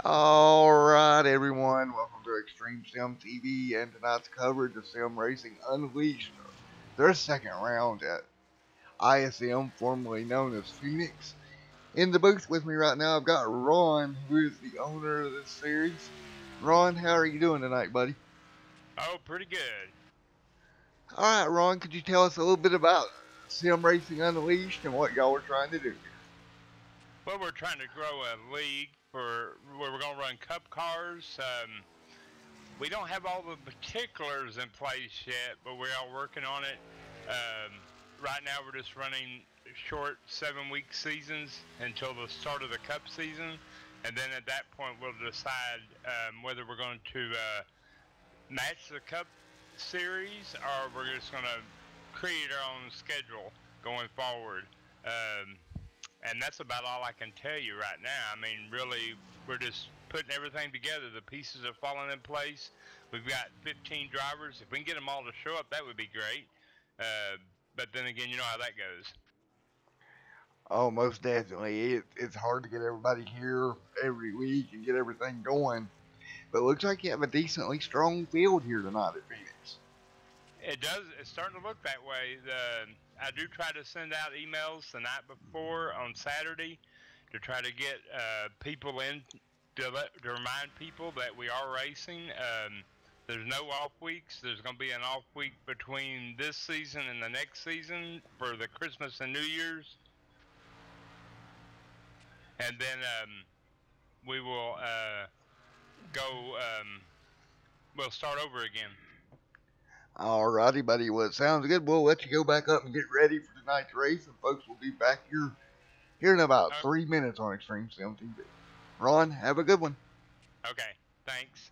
Alright, everyone, welcome to Extreme Sim TV and tonight's coverage of Sim Racing Unleashed, their second round at ISM, formerly known as Phoenix. In the booth with me right now, I've got Ron, who is the owner of this series. Ron, how are you doing tonight, buddy? Oh, pretty good. Alright, Ron, could you tell us a little bit about Sim Racing Unleashed and what y'all were trying to do here? Well, we're trying to grow a league for where we're going to run cup cars. We don't have all the particulars in place yet, but we are working on it. Right now, we're just running short 7-week seasons until the start of the cup season. And then at that point, we'll decide whether we're going to match the cup series or we're just going to create our own schedule going forward. And that's about all I can tell you right now. I mean, really, we're just putting everything together. The pieces are falling in place. We've got 15 drivers. If we can get them all to show up, that would be great. But then again, you know how that goes. Oh, most definitely. It's hard to get everybody here every week and get everything going. But it looks like you have a decently strong field here tonight at Phoenix. It does. It's starting to look that way. I do try to send out emails the night before on Saturday to try to get people in to remind people that we are racing. There's no off weeks. There's going to be an off week between this season and the next season for the Christmas and New Year's. And then we will go, we'll start over again. Alrighty, buddy. Well, it sounds good. We'll let you go back up and get ready for tonight's race, and folks will be back here in about 3 minutes on Extreme Sim TV. Ron, have a good one. Okay, thanks.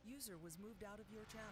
User was moved out of your channel.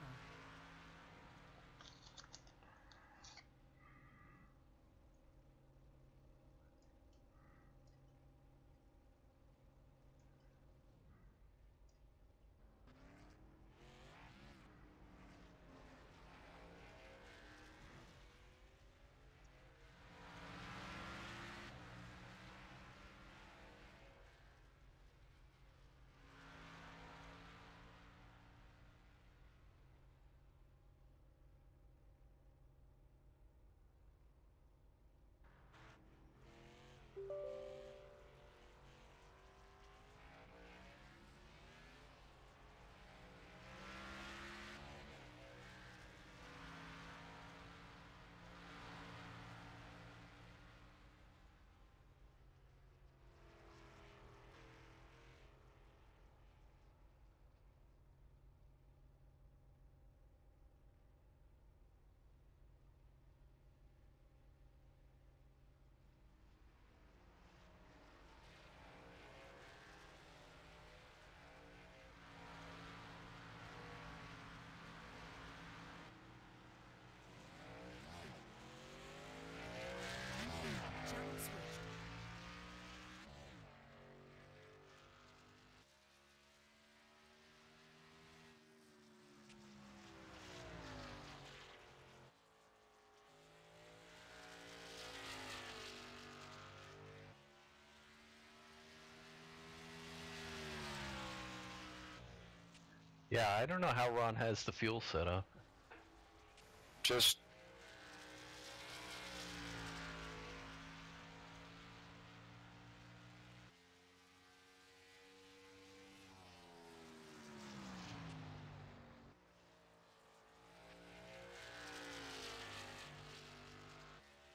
Channel switched. Yeah, I don't know how Ron has the fuel set up. Just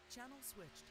Channel switched.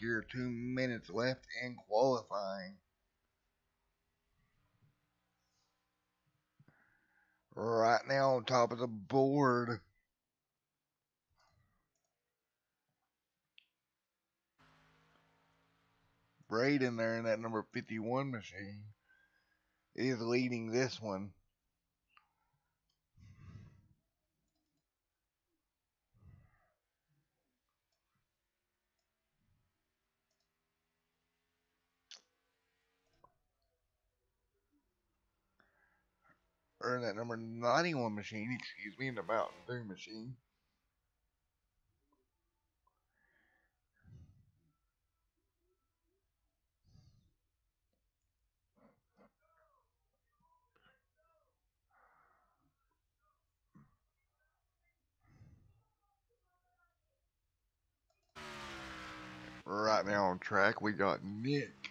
here. 2 minutes left in qualifying. Right now on top of the board. Braden there in that number 51 machine is leading this one. Or in that number 91 machine, excuse me, in the Mountain Dew machine. Right now on track, we got Nick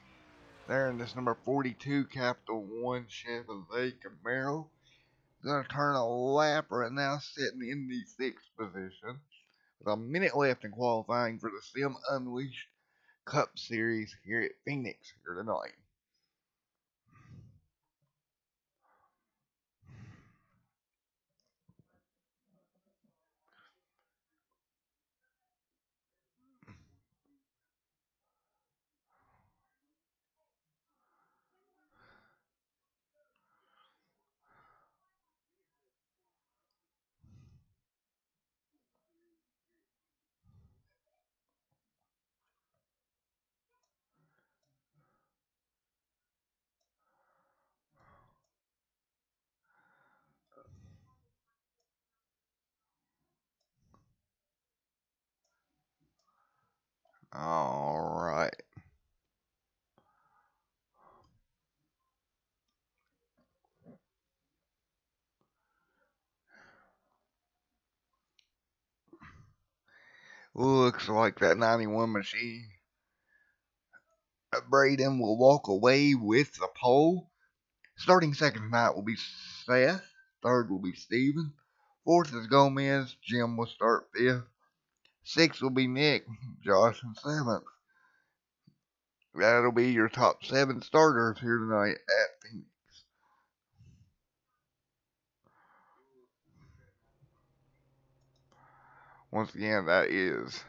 there in this number 42 Capital One Chevrolet Camaro. Gonna turn a lap right now, sitting in the 6th position. With a minute left in qualifying for the Sim Unleashed Cup Series here at Phoenix here tonight. Alright. Looks like that 91 machine. Braden will walk away with the pole. Starting second tonight will be Seth. Third will be Steven. Fourth is Gomez. Jim will start fifth. Sixth will be Nick. Josh in seventh. That'll be your top 7 starters here tonight at Phoenix. Once again, that is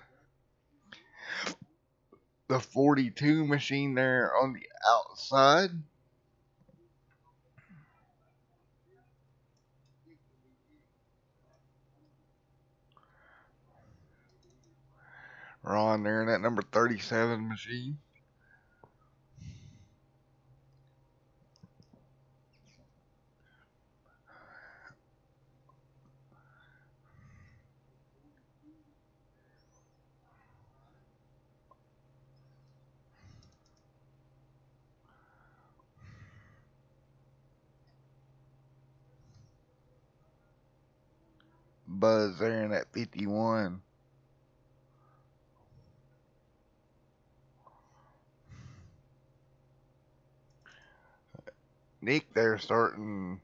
the 42 machine there on the outside. Ron there in that number 37 machine. Buzz there in that 51. Nick there starting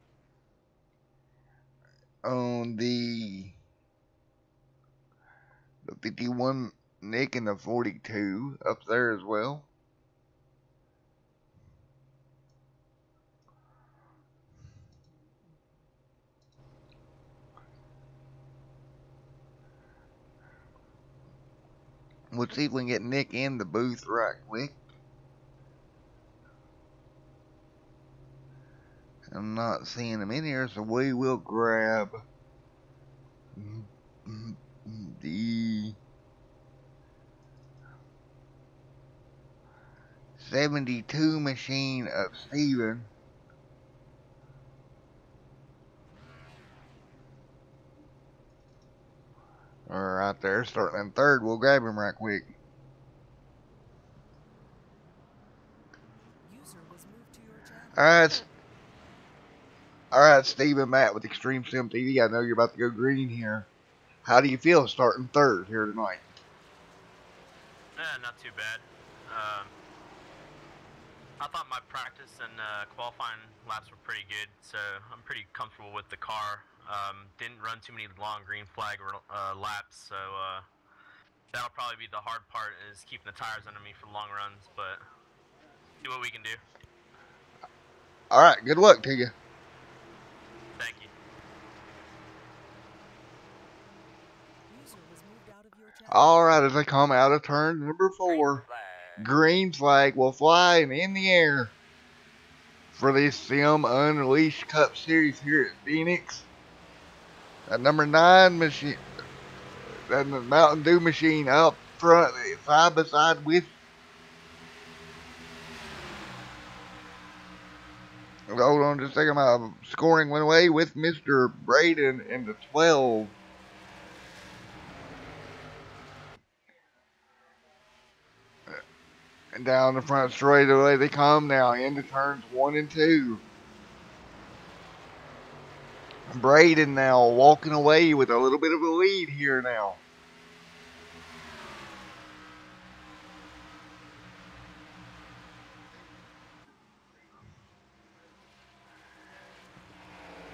on the 51. Nick in the 42 up there as well. We'll see if we can get Nick in the booth right quick. I'm not seeing him in here, so we will grab the 72 machine of Steven. Right there, starting in third. We'll grab him right quick. User was moved to your channel. Alright, Steve and Matt with Extreme Sim TV. I know you're about to go green here. How do you feel starting third here tonight? Not too bad. I thought my practice and qualifying laps were pretty good, so I'm pretty comfortable with the car. Didn't run too many long green flag laps, so That'll probably be the hard part, is keeping the tires under me for long runs, but see what we can do. All right, good luck to you. Thank you. User was moved out of your channel. All right, as I come out of turn number 4, green flag will fly and in the air for this Sim Unleashed Cup Series here at Phoenix. That number 9 machine, that Mountain Dew machine up front, side by side with. Hold on just a second. My scoring went away with Mr. Braden in the 12. And down the front straightaway they come now into turns 1 and 2. Braden now walking away with a little bit of a lead here now.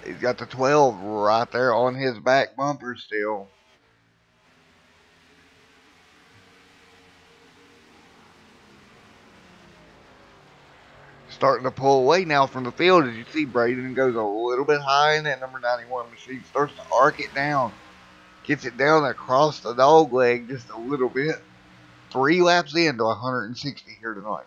He's got the 12 right there on his back bumper still. Starting to pull away now from the field. As you see, Braden goes a little bit high in that number 91 machine. Starts to arc it down. Gets it down across the dog leg just a little bit. 3 laps into 160 here tonight.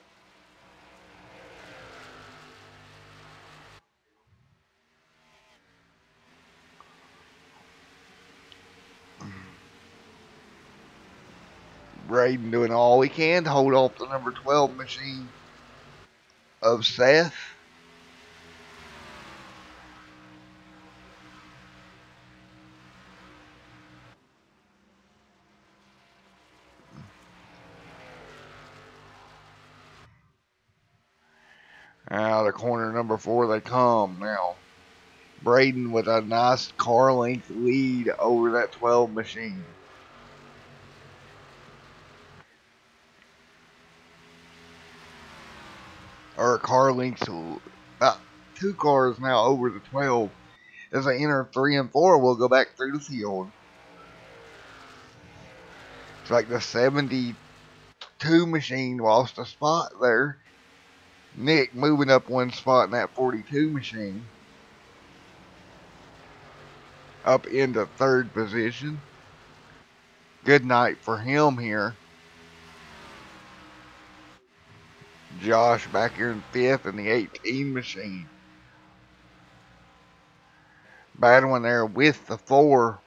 Braden doing all he can to hold off the number 12 machine of Seth. Now the corner number 4 they come now. Braden with a nice car length lead over that 12 machine. Or car lengths, about 2 cars now over the 12. As they enter 3 and 4, we'll go back through the field. It's like the 72 machine lost a spot there. Nick moving up 1 spot in that 42 machine. Up into 3rd position. Good night for him here. Josh back here in 5th in the 18 machine. Battling there with the 4.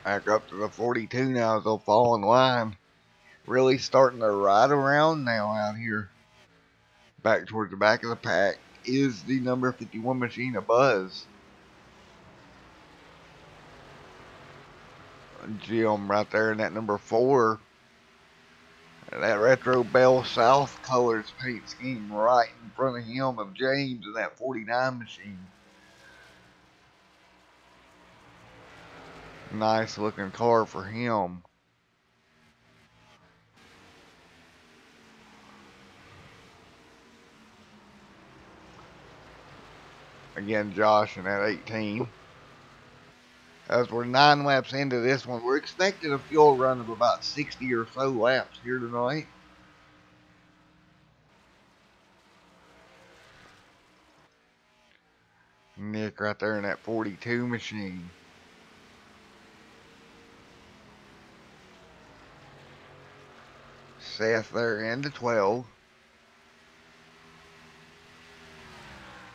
Back up to the 42 now as they'll fall in line. Really starting to ride around now out here. Back towards the back of the pack is the number 51 machine of Buzz. Jim right there in that number 4. That retro Bell South colors paint scheme right in front of him of James in that 49 machine. Nice looking car for him. Again, Josh in that 18. As we're 9 laps into this one, we're expecting a fuel run of about 60 or so laps here tonight. Nick right there in that 42 machine. Seth there in the 12.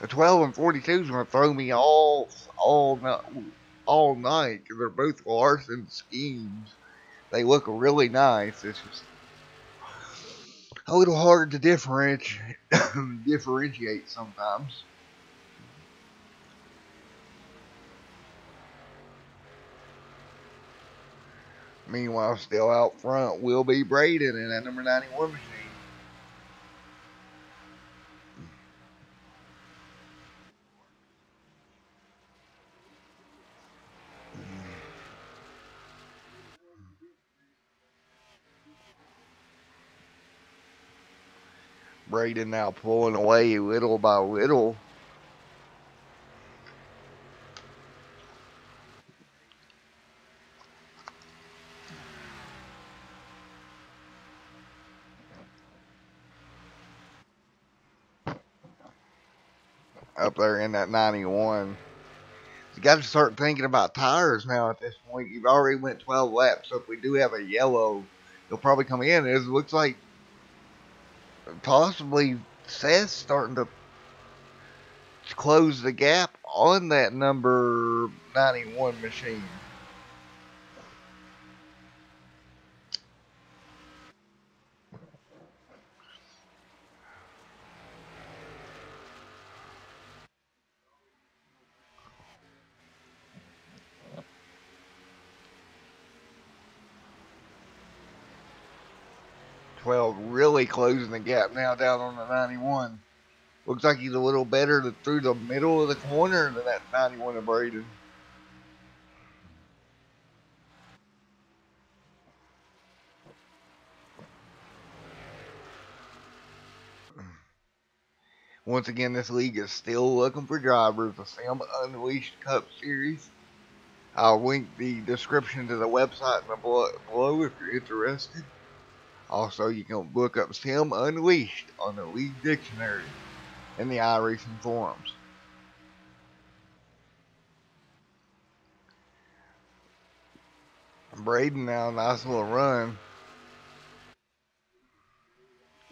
The 12 and 42 is going to throw me off all night because they're both Larson schemes. They look really nice. It's just a little hard to differentiate sometimes. Meanwhile, still out front will be Braden in that number 91 machine. Braden now pulling away little by little. Up there in that 91. You got to start thinking about tires now at this point. You've already went 12 laps, so if we do have a yellow, he'll probably come in. It looks like possibly Seth's starting to close the gap on that number 91 machine. Really closing the gap now down on the 91. Looks like he's a little better through the middle of the corner than that 91 of Braden. Once again, this league is still looking for drivers. The Sim Unleashed Cup Series. I'll link the description to the website in the below if you're interested. Also, you can look up Sim Unleashed on the League Dictionary and the iRacing forums. Braden now, nice little run.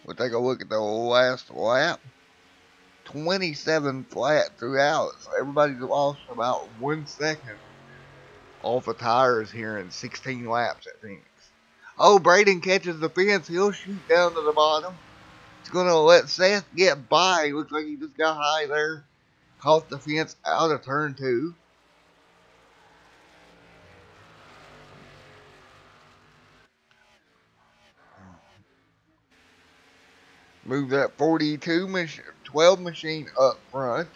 We'll take a look at the last lap. 27 flat throughout, so everybody's lost about 1 second off of tires here in 16 laps at Phoenix. Oh, Braden catches the fence. He'll shoot down to the bottom. He's going to let Seth get by. Looks like he just got high there. Caught the fence out of turn 2. Move that 12 machine up front.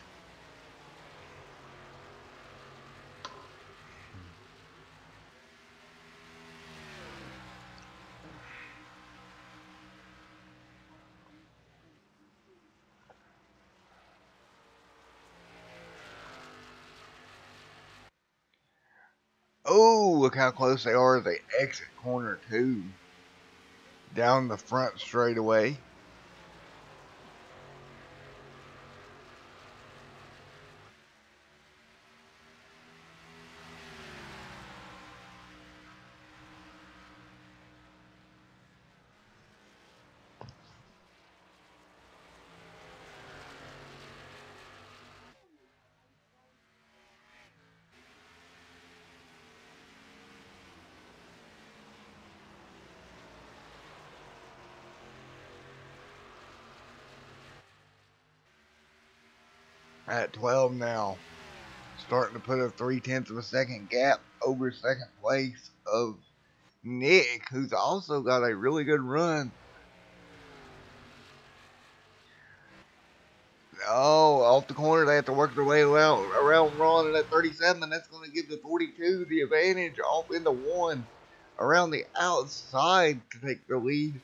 Oh, look how close they are as they exit corner 2. Down the front straightaway. At 12 now. Starting to put a 3/10 of a second gap over second place of Nick, who's also got a really good run. Oh, off the corner, they have to work their way around Ron at 37. That's going to give the 42 the advantage off into 1. Around the outside to take the lead.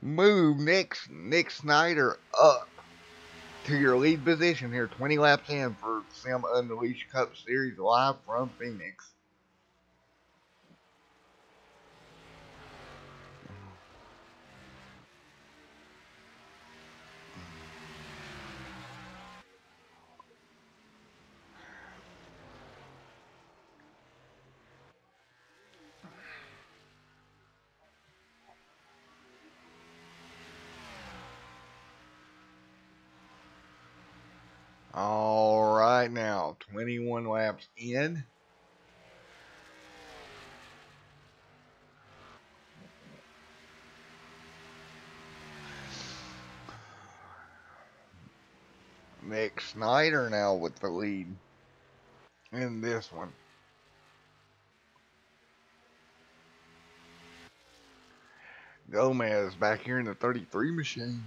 Move Nick Snyder up to your lead position here. 20 laps in for Sim Unleashed Cup Series live from Phoenix. All right, now 21 laps in. Nick Snyder now with the lead in this one. Gomez back here in the 33 machine.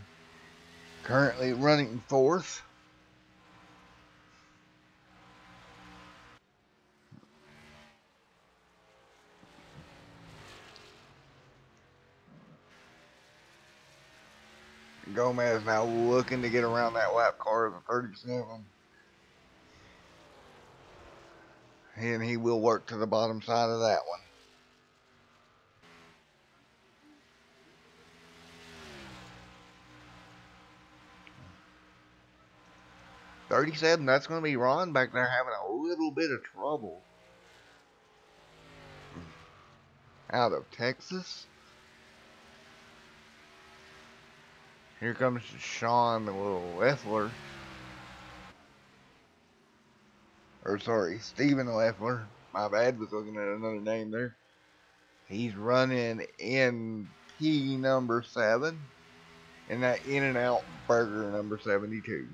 Currently running 4th. Gomez now looking to get around that lap car of the 37. And he will work to the bottom side of that one. .37, that's going to be Ron back there having a little bit of trouble. Out of Texas. Here comes Sean, the little Leffler. Or sorry, Steven Leffler. My bad, was looking at another name there. He's running in P number 7. And that In-N-Out Burger number 72.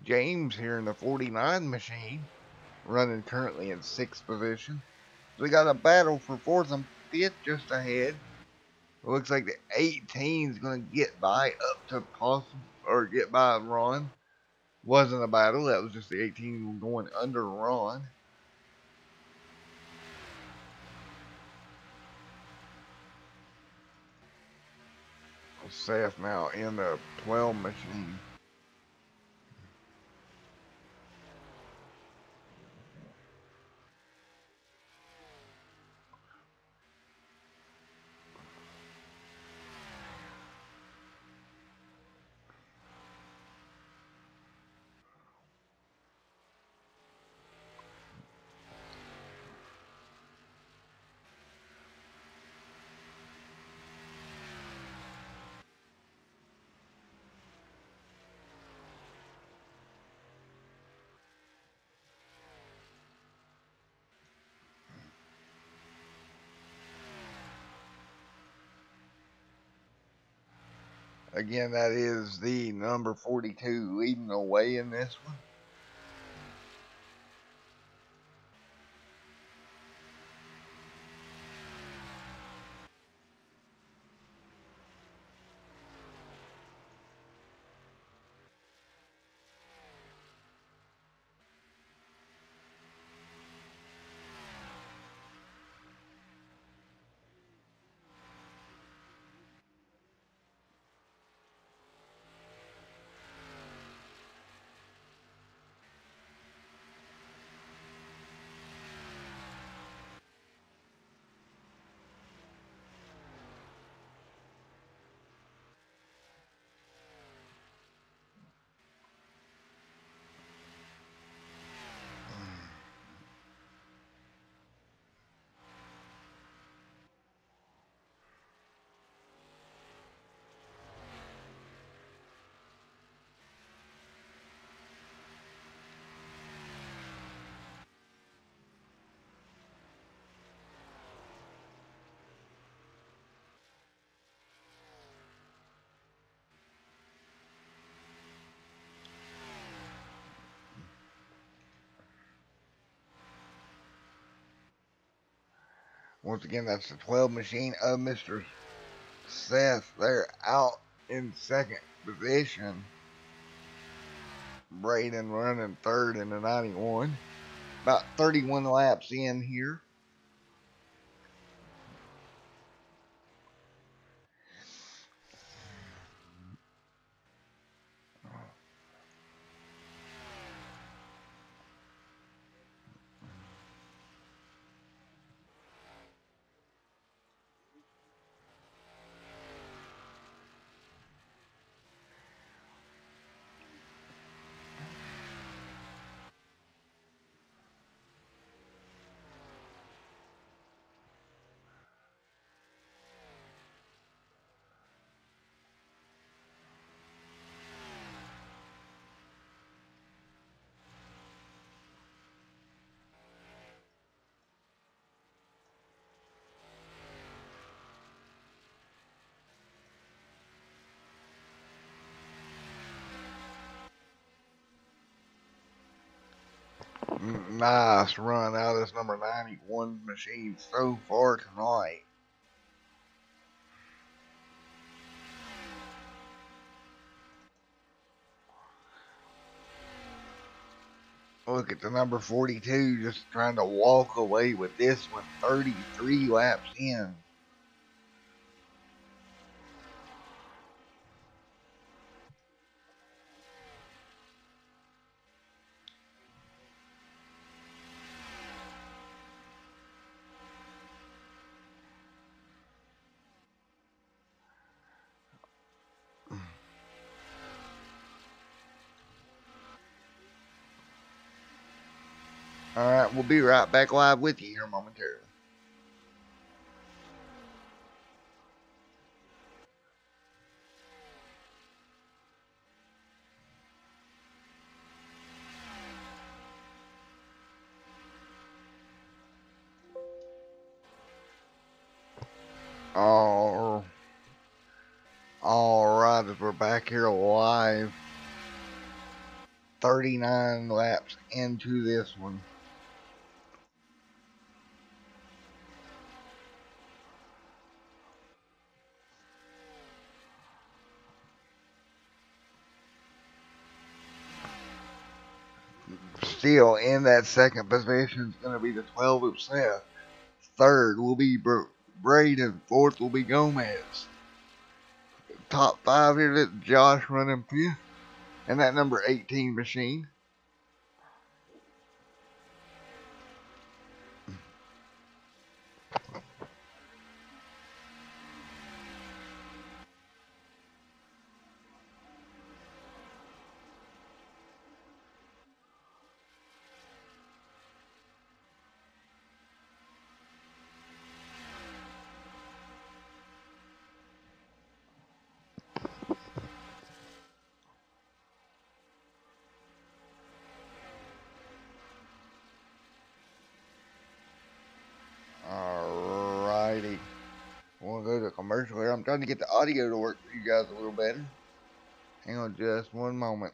James here in the 49 machine. Running currently in 6th position. So we got a battle for 4th and 5th just ahead. It looks like the 18 is going to get by up to possible, or get by Ron. Wasn't a battle, that was just the 18 going under Ron. Seth now in the 12 machine. Again, that is the number 42 leading the way in this one. Once again, that's the 12 machine of Mr. Seth. They're out in 2nd position. Braden running 3rd in the 91. About 31 laps in here. Nice run out of this number 91 machine so far tonight. Look at the number 42 just trying to walk away with this one 33 laps in. Alright, we'll be right back live with you here momentarily. Alright, as we're back here live, 39 laps into this one. Still in that second position is going to be the 12 of Seth. Third will be Braden. Fourth will be Gomez. Top 5 here, that's Josh running fifth. And that number 18 machine. Alrighty. We'll go to commercial here. I'm trying to get the audio to work for you guys a little better. Hang on just one moment.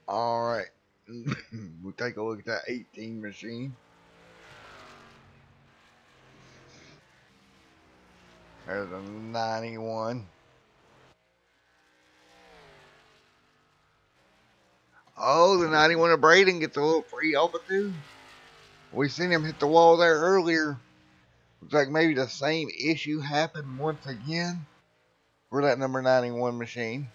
Alright. We'll take a look at that 18 machine. There's a 91. Oh, the 91 of Braden gets a little free off it too. We seen him hit the wall there earlier. Looks like maybe the same issue happened once again for that number 91 machine.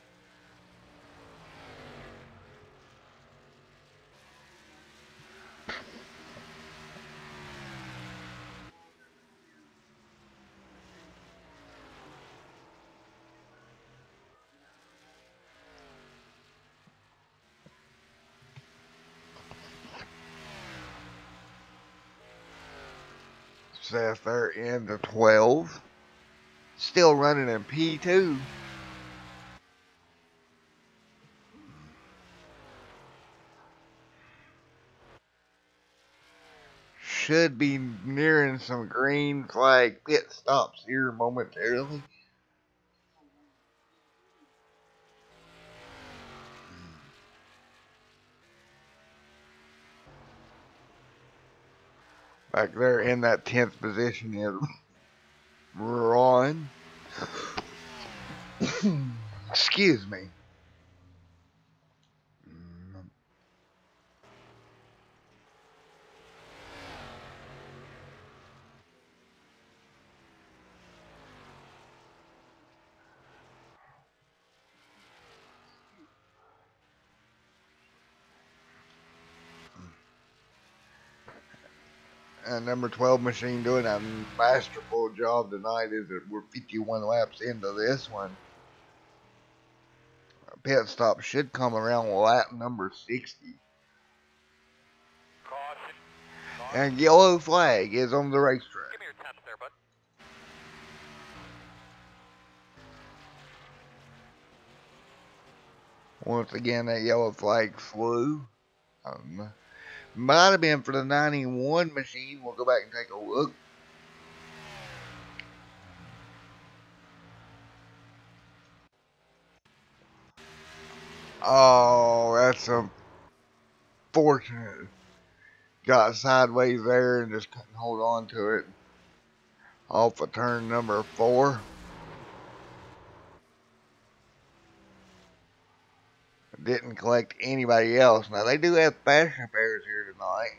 Seth there in the 12. Still running in P2. Should be nearing some green flag pit stops here momentarily. Back there in that 10th position is Ron. Excuse me. And number 12 machine doing a masterful job tonight. Is that we're 51 laps into this one. Pit stop should come around lap number 60. Caution. And yellow flag is on the racetrack. Give me your temps there, bud. Once again, that yellow flag flew. Might have been for the 91 machine. We'll go back and take a look. Oh, that's unfortunate. Got sideways there and just couldn't hold on to it. Off of turn number 4. Didn't collect anybody else. Now, they do have fashion pairs here tonight.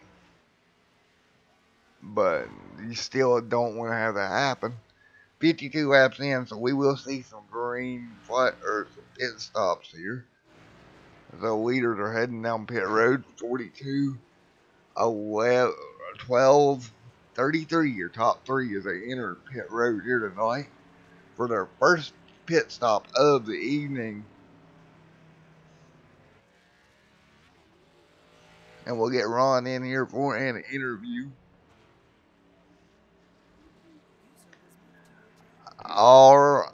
But you still don't want to have that happen. 52 laps in, so we will see some green flat or some pit stops here. The leaders are heading down pit road. 42, 11, 12, 33. Your top 3 as they enter pit road here tonight for their first pit stop of the evening. And we'll get Ron in here for an interview. All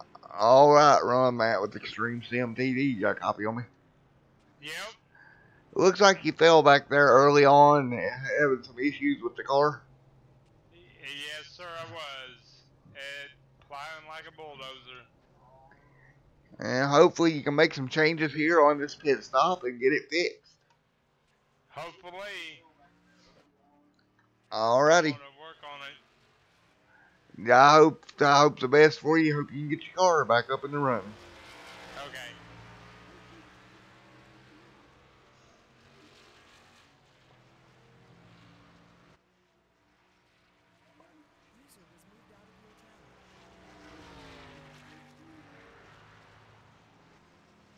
right, Ron, Matt with Extreme Sim TV. You got a copy on me? Yep. It looks like you fell back there early on, having some issues with the car. Yes, sir, I was. And flying like a bulldozer. And hopefully you can make some changes here on this pit stop and get it fixed. Hopefully. Alrighty. I'm gonna work on it. Yeah, I hope the best for you. Hope you can get your car back up and running. Okay. User was moved out of your channel.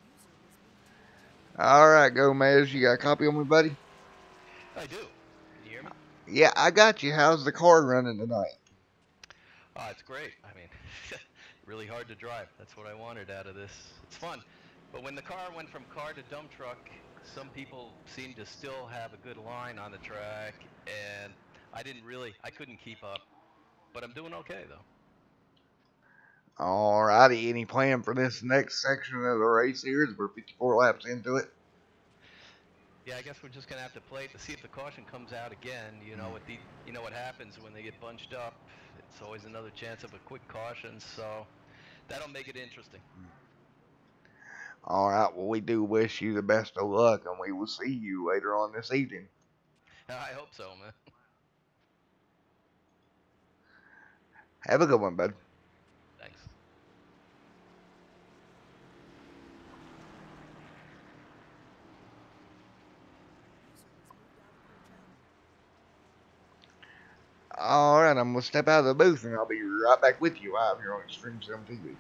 User was moved to your channel. Alright, Gomez, you got a copy on me, buddy? I do. Can you hear me? Yeah, I got you. How's the car running tonight? Oh, it's great. I mean, really hard to drive. That's what I wanted out of this. It's fun. But when the car went from car to dump truck, some people seemed to still have a good line on the track, and I couldn't keep up. But I'm doing okay, though. Alrighty, any plan for this next section of the race here? We're 54 laps into it. Yeah, I guess we're just gonna have to play it to see if the caution comes out again. You know what happens when they get bunched up. It's always another chance of a quick caution, so that'll make it interesting. Alright, well, we do wish you the best of luck, and we will see you later on this evening. I hope so, man. Have a good one, bud. Thanks. Alright, I'm going to step out of the booth, and I'll be right back with you live here on Extreme Sim TV.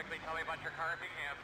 quickly tell me about your car if you can.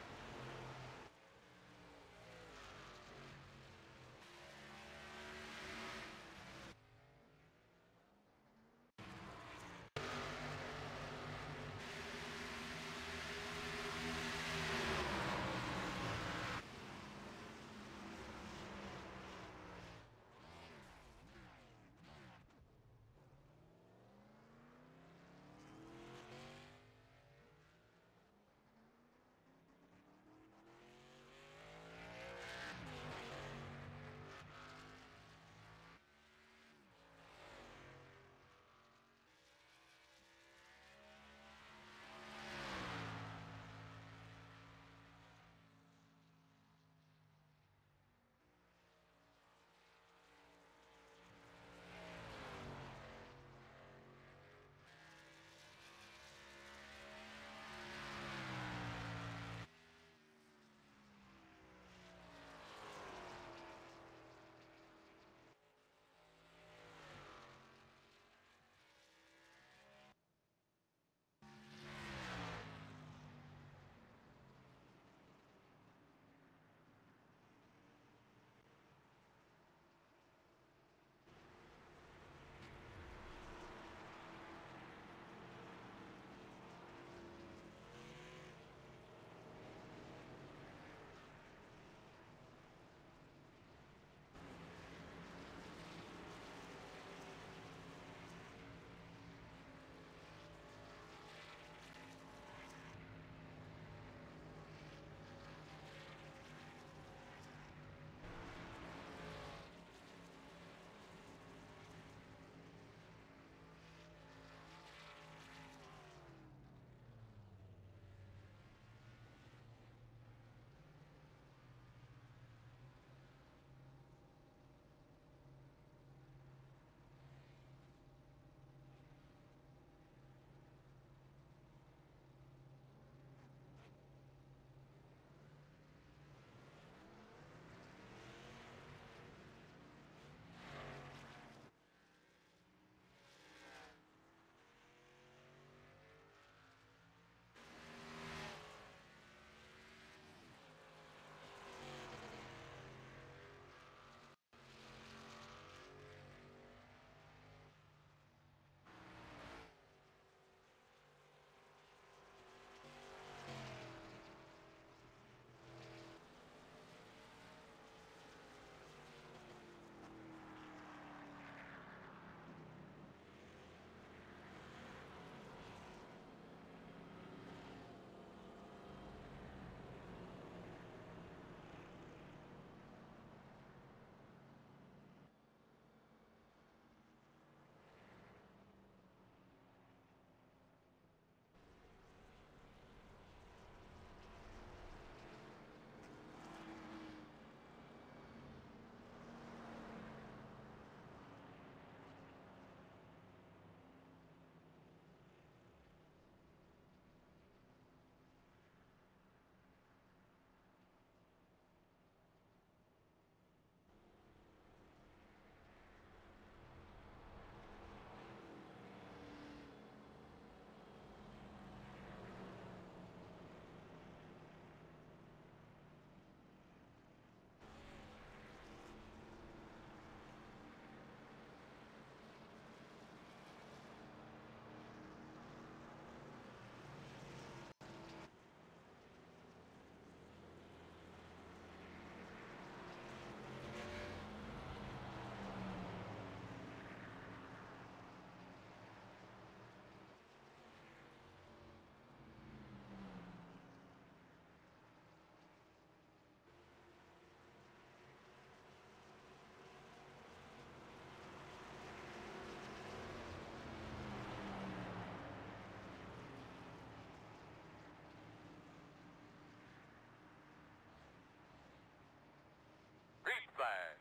Green flag.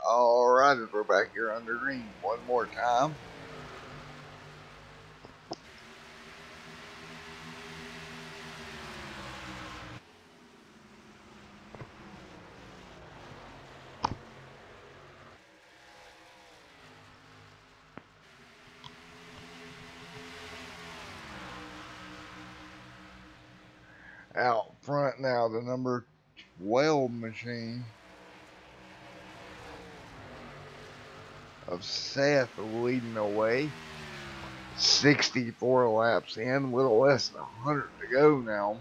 Alright, we're back here under green. One more time. Out front now, the number 12 machine of Seth leading the way. 64 laps in, a little less than 100 to go now.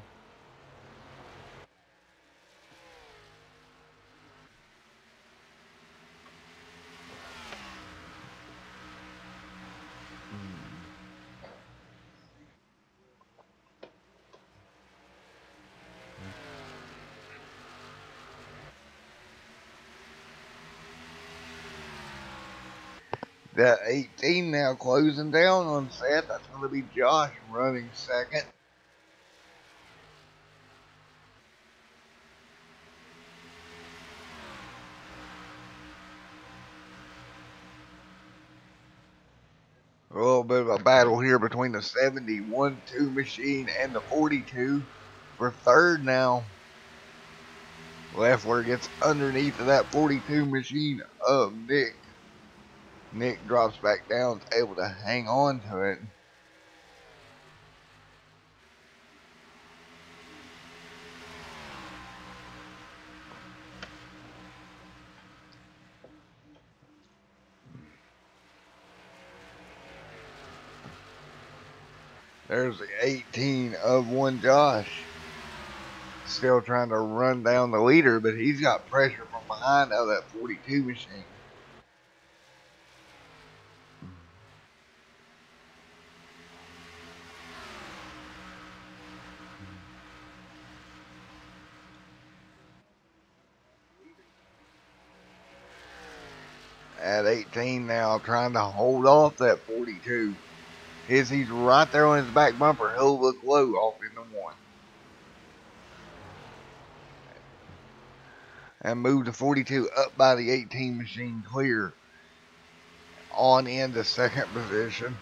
That 18 now closing down on Seth. That's going to be Josh running second. A little bit of a battle here between the 71-2 machine and the 42 for third now. Leffler gets underneath of that 42 machine of Nick. Nick drops back down, is able to hang on to it. There's the 18 of one Josh. Still trying to run down the leader, but he's got pressure from behind out of that 42 machine. At 18 now, trying to hold off that 42. He's right there on his back bumper. He'll look low off into one. And move the 42 up by the 18 machine clear. On into second position.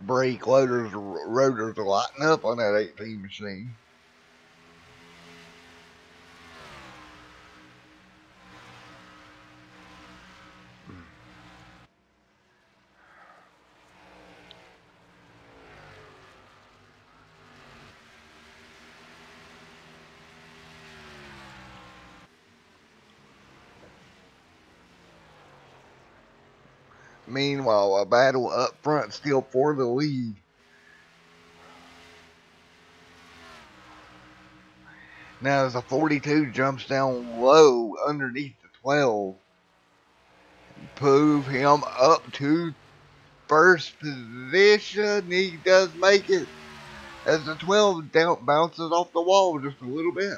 Brake rotors are lighting up on that 18 machine. Meanwhile, a battle up front still for the lead. Now as the 42 jumps down low underneath the 12. Move him up to first position. He does make it. As the 12 bounces off the wall just a little bit.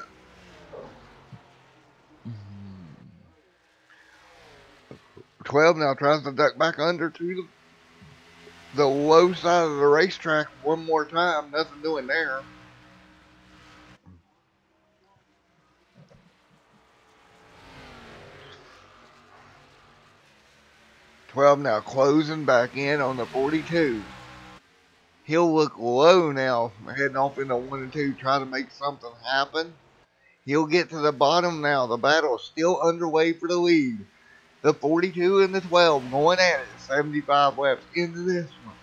12 now tries to duck back under to the low side of the racetrack one more time. Nothing doing there. .12 now closing back in on the 42. He'll look low now, heading off into 1 and 2, try to make something happen. He'll get to the bottom now. The battle is still underway for the lead. The 42 and the 12 going at it. 75 laps into this one.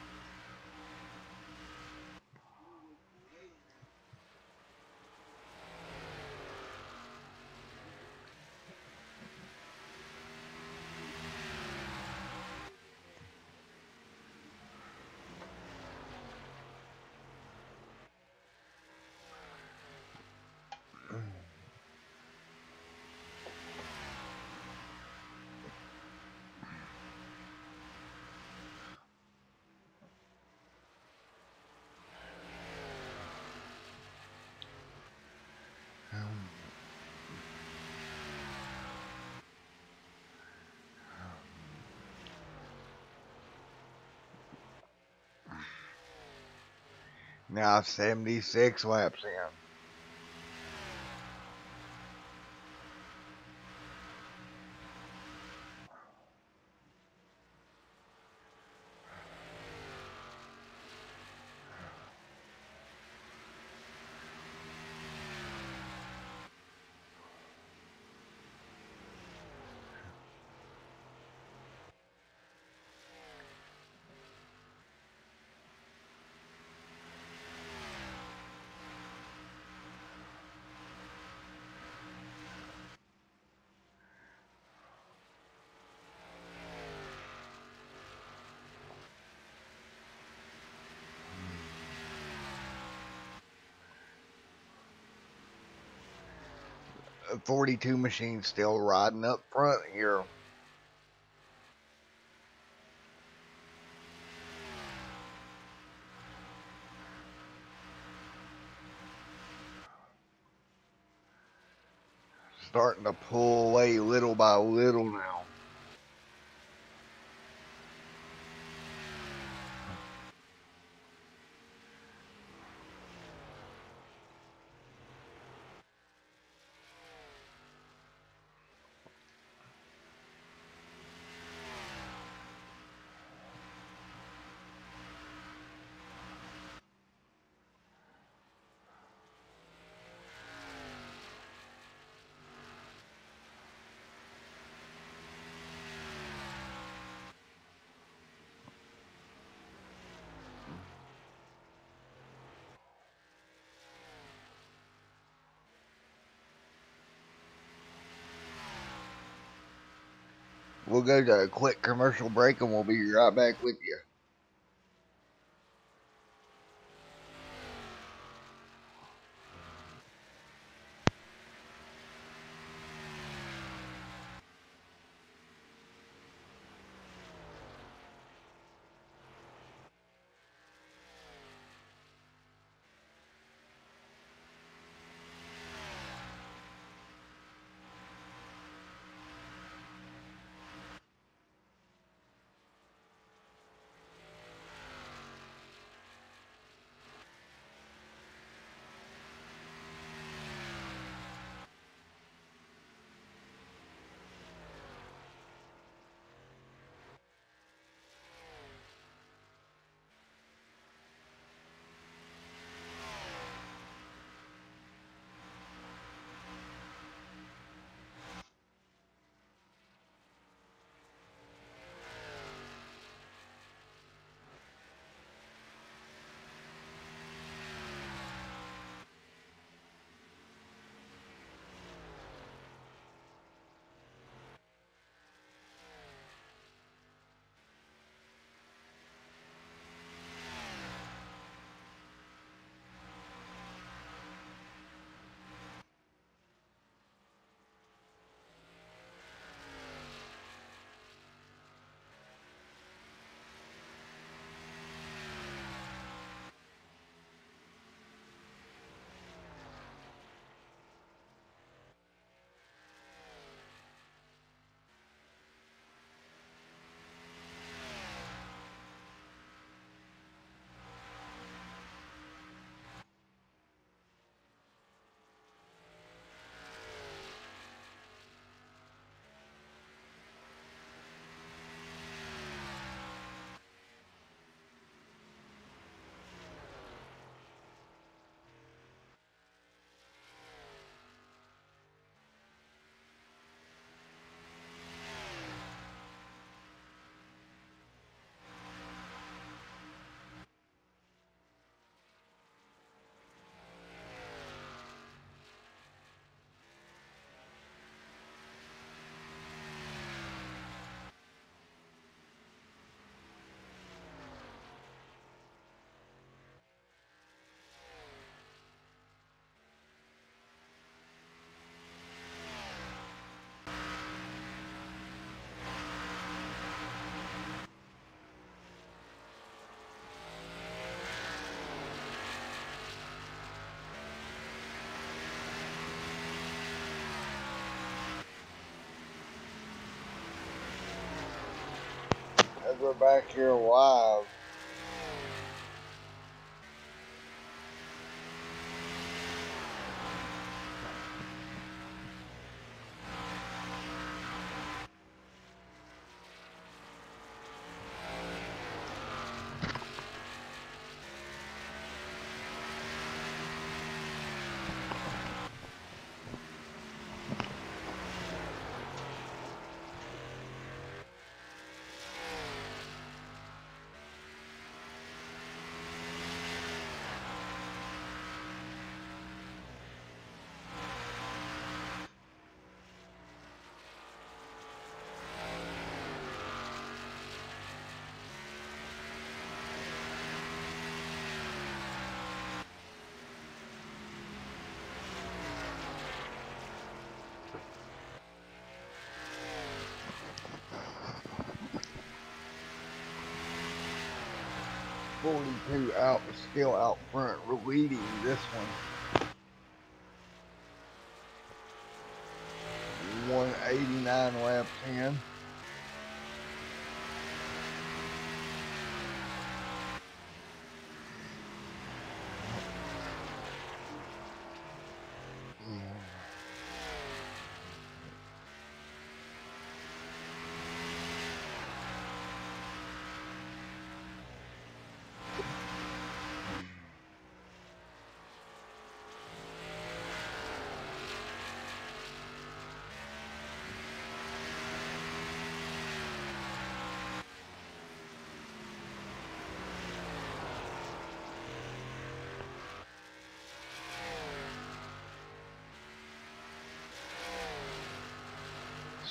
Now 76 laps in. 42 machines still riding up front here. Starting to pull away little by little now. We'll go to a quick commercial break and we'll be right back with you. As we're back here live. 42 out, still out front, leading this one. 189 laps in.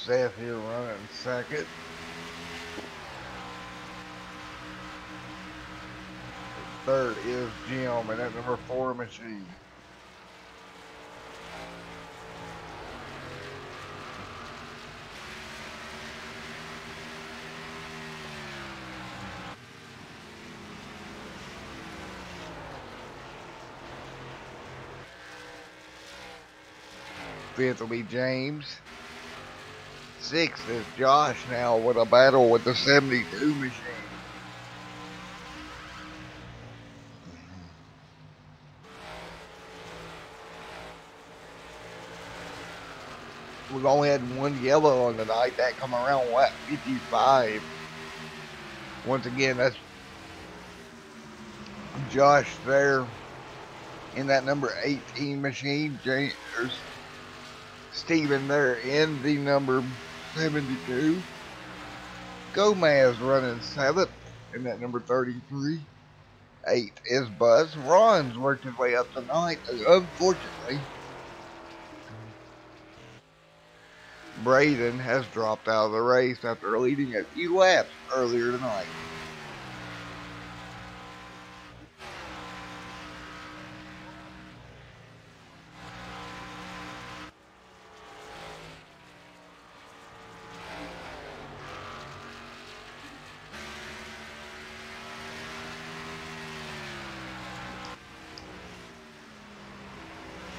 Seth here running second. Third is Jim in that number 4 machine. Fifth will be James. Sixth is Josh now with a battle with the 72 machine. We've only had one yellow on the night. That come around lap 55. Once again, that's Josh there in that number 18 machine. James, Steven there in the number 72. Gomez running 7th in that number 33. 8th is Buzz. Ron's worked his way up tonight, unfortunately. Braden has dropped out of the race after leading a few laps earlier tonight.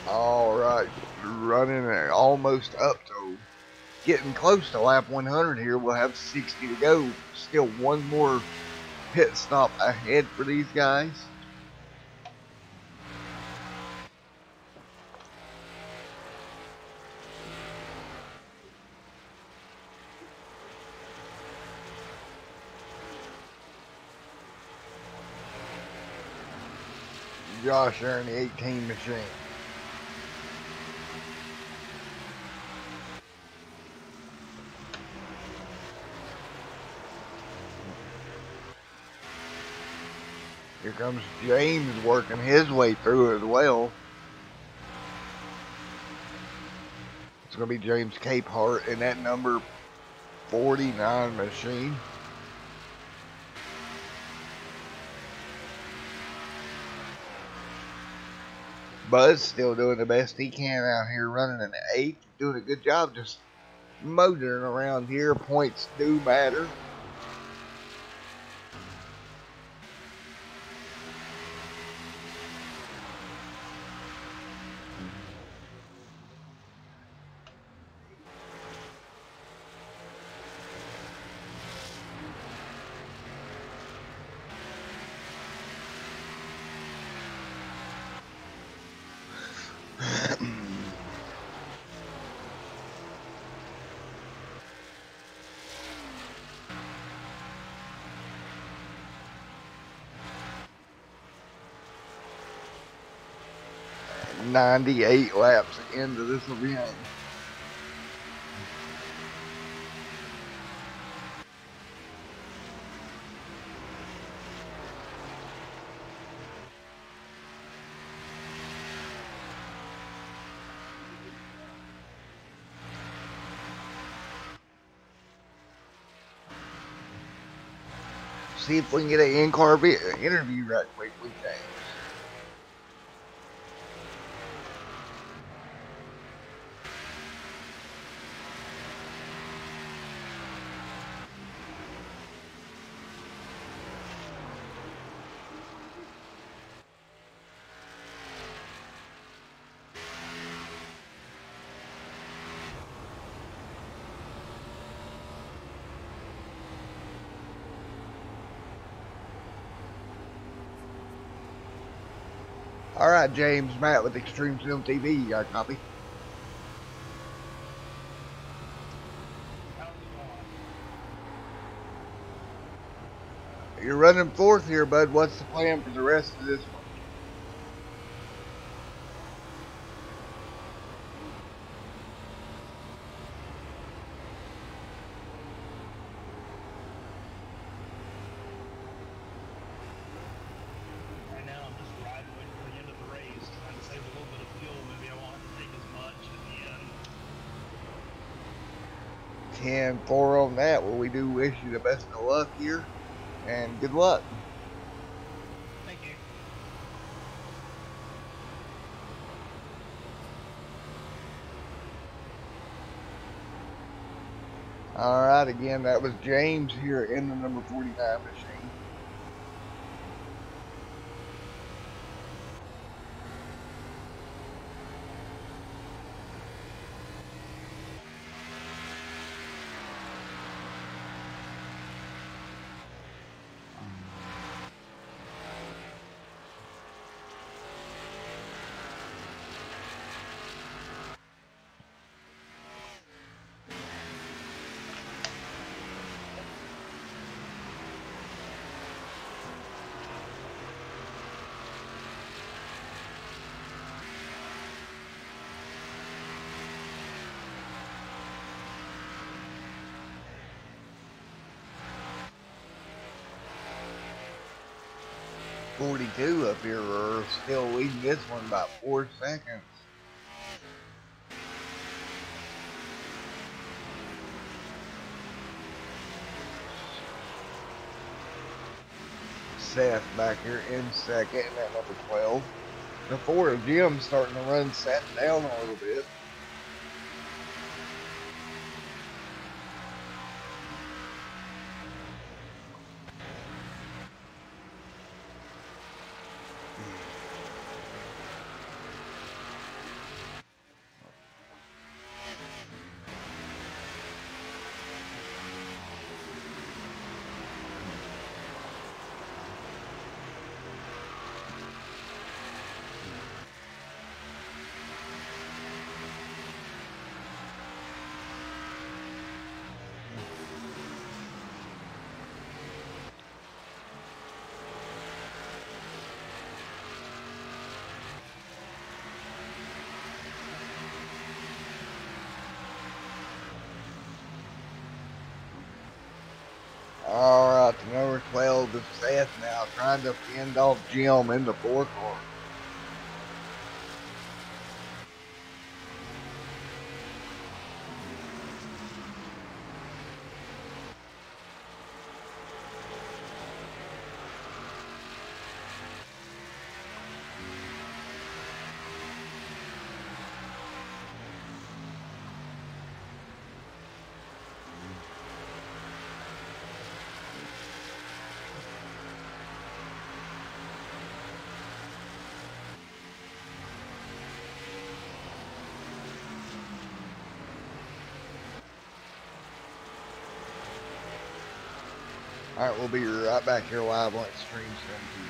All right, running almost up to getting close to lap 100 here. We'll have 60 to go. Still one more pit stop ahead for these guys. Josh there in the 18 machine. Here comes James working his way through as well. It's going to be James Capehart in that number 49 machine. Buzz still doing the best he can out here running an 8th. Doing a good job just motoring around here. Points do matter. .98 laps into this event. See if we can get an in-car interview right quick with James. Alright, James, Matt with Extreme Sim TV. You got a copy? You're running fourth here, bud. What's the plan for the rest of this one? Right now, I'm just riding, waiting for the end of the race, trying to save a little bit of fuel. Maybe I won't have to take as much at the end. 10-4 on that. Well, we do wish you the best of luck here, and good luck. Thank you. Alright, again, that was James here in the number 49 machine. .42 up here are still leading this one by 4 seconds. Seth back here in second at number 12. The 4 of Jim starting to run Seth down a little bit. Alright, the number 12 is Seth now, trying to fend off Jim in the 4th car. Alright, we'll be right back here live on Extreme Sim TV.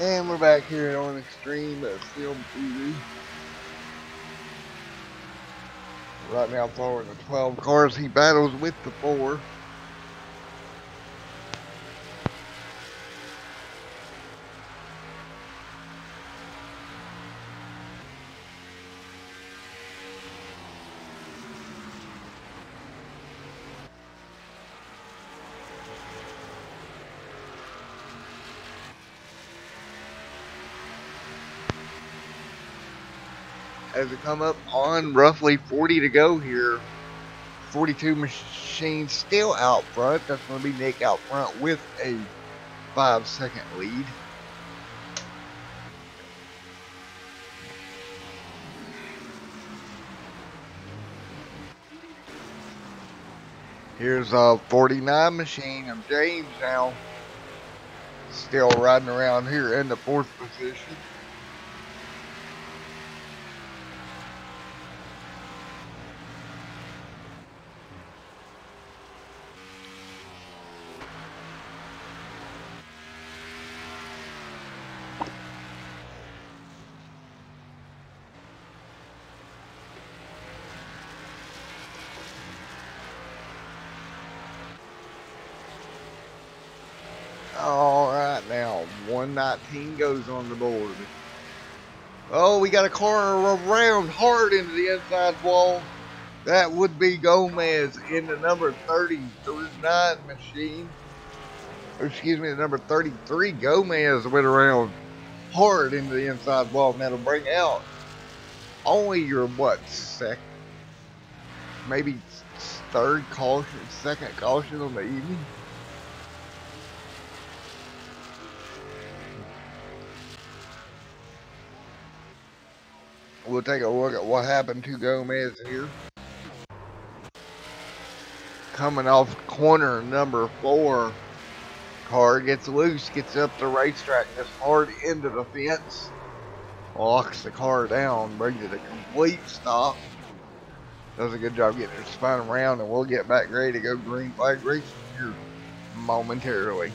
And we're back here on Extreme Film TV. Right now following the 12 cars, he battles with the 4. As we come up on roughly 40 to go here, 42 machines still out front. That's going to be Nick out front with a 5-second lead. Here's a 49 machine of James now, still riding around here in the 4th position. Alright, now 119 goes on the board. Oh, we got a car around hard into the inside wall. That would be Gomez in the number 39 machine. Or excuse me, the number 33. Gomez went around hard into the inside wall. And that'll bring out only your, maybe third caution, second caution on the evening. We'll take a look at what happened to Gomez here. Coming off corner number 4. Car gets loose, gets up the racetrack, gets hard into the fence. Locks the car down, brings it to a complete stop. Does a good job getting it spun around, and we'll get back ready to go green flag racing here momentarily.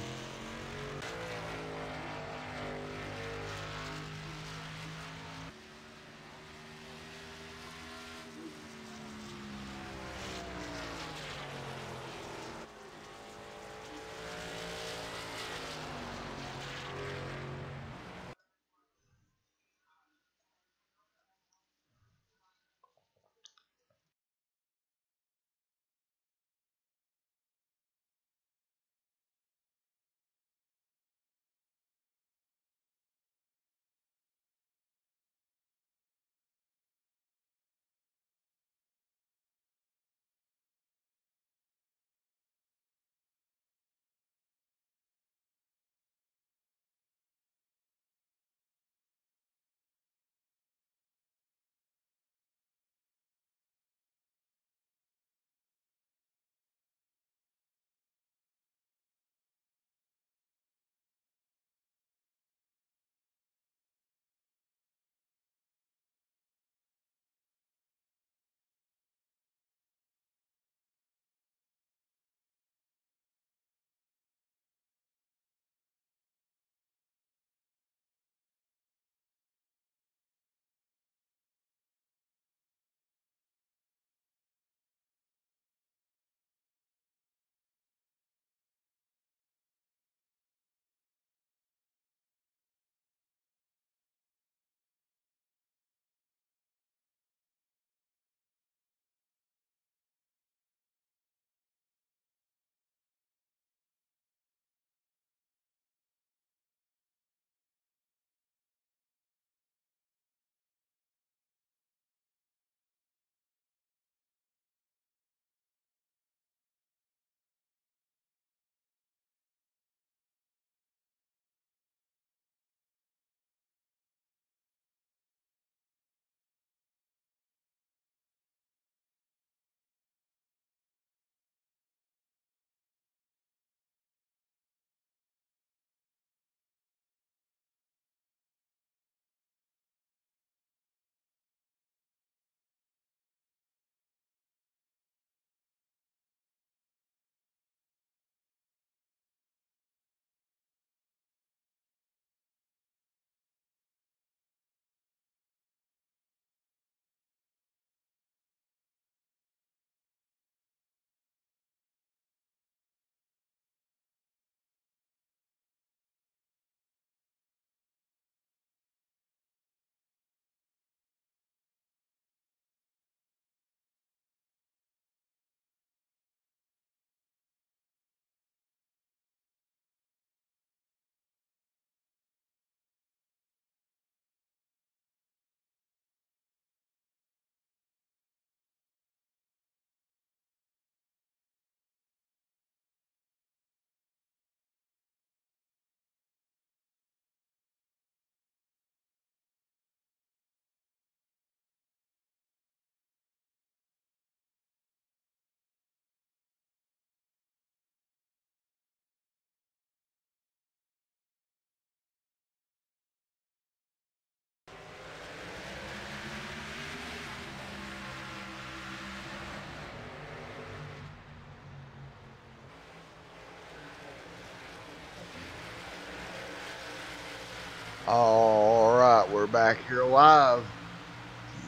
Alright, we're back here live.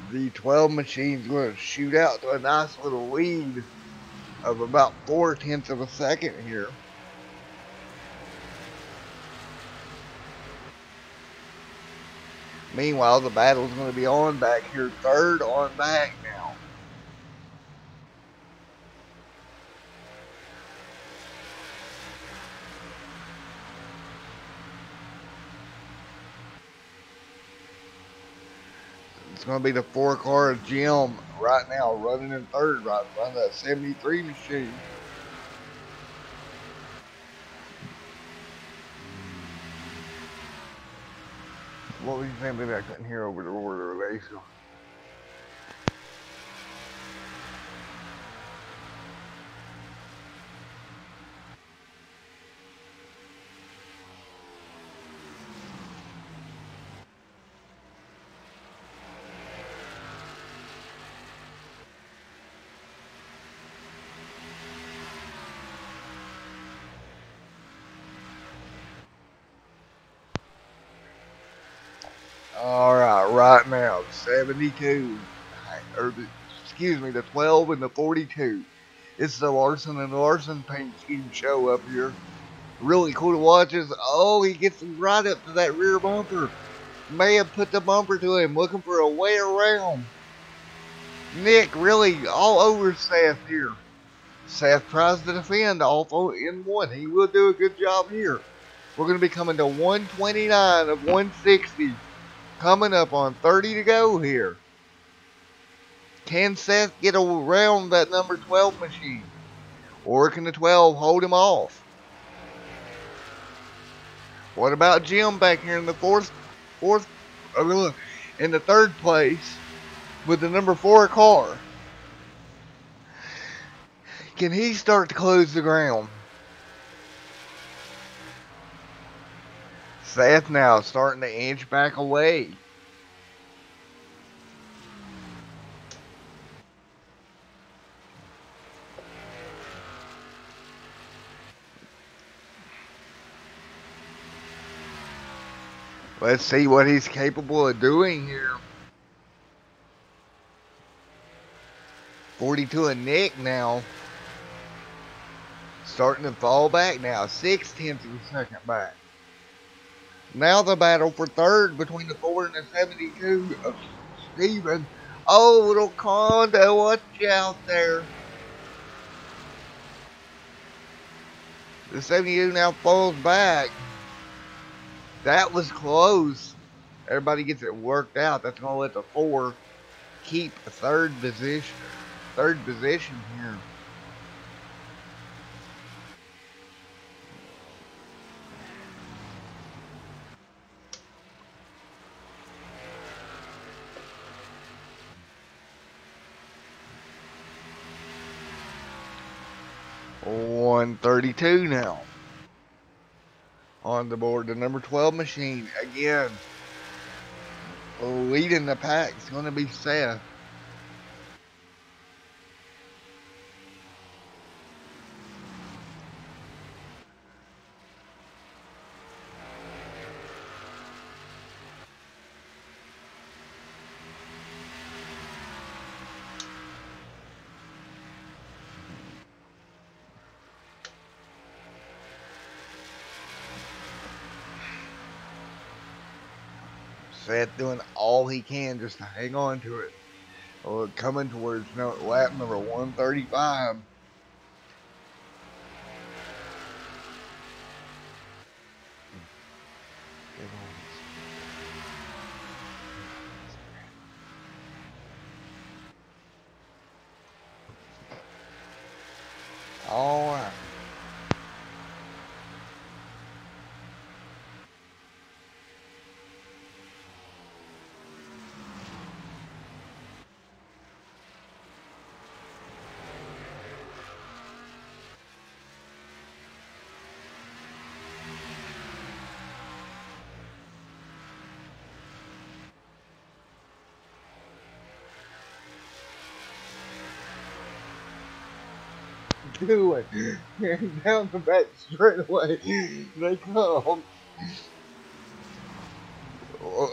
The 12 machine's going to shoot out to a nice little lead of about 4/10 of a second here. Meanwhile, the battle's going to be on back here, third on back now. It's going to be the 4-car Jim right now running in third right in front of that 73 machine. What was you saying? Maybe I couldn't hear over the relay. So. Alright, right now, 72, or excuse me, the 12 and the 42. It's the Larson and Larson paint scheme show up here. Really cool to watch is, oh, he gets right up to that rear bumper. May have put the bumper to him, looking for a way around. Nick really all over Seth here. Seth tries to defend off in one. He will do a good job here. We're going to be coming to 129 of 160. Coming up on 30 to go here. Can Seth get around that number 12 machine? Or can the 12 hold him off? What about Jim back here in the in the third place with the number 4 car? Can he start to close the ground? Seth now starting to inch back away. Let's see what he's capable of doing here. 42 and Nick now. Starting to fall back now. 6/10 of a second back. Now the battle for third between the 4 and the 72 of Steven. Oh, little Condo, watch out there. The 72 now falls back. That was close. Everybody gets it worked out. That's going to let the 4 keep a third position here. $132 now. On the board, the number 12 machine again. Leading the pack is going to be Seth. Seth doing all he can just to hang on to it. Coming towards lap number 135. All right. Doing down the back straight away. They come.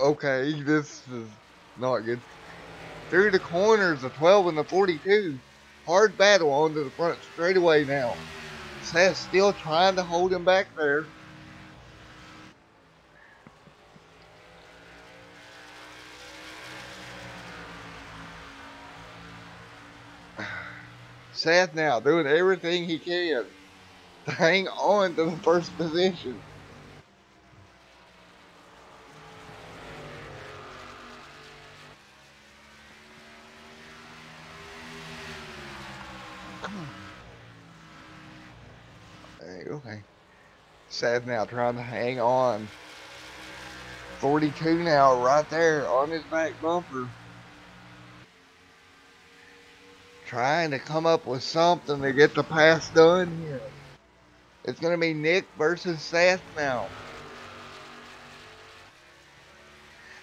Okay, this is not good. Through the corners, the 12 and the 42. Hard battle onto the front straightaway now. Seth still trying to hold him back there. Seth now doing everything he can to hang on to the first position. Okay. Seth now trying to hang on. 42 now right there on his back bumper. Trying to come up with something to get the pass done here. It's going to be Nick versus Seth now.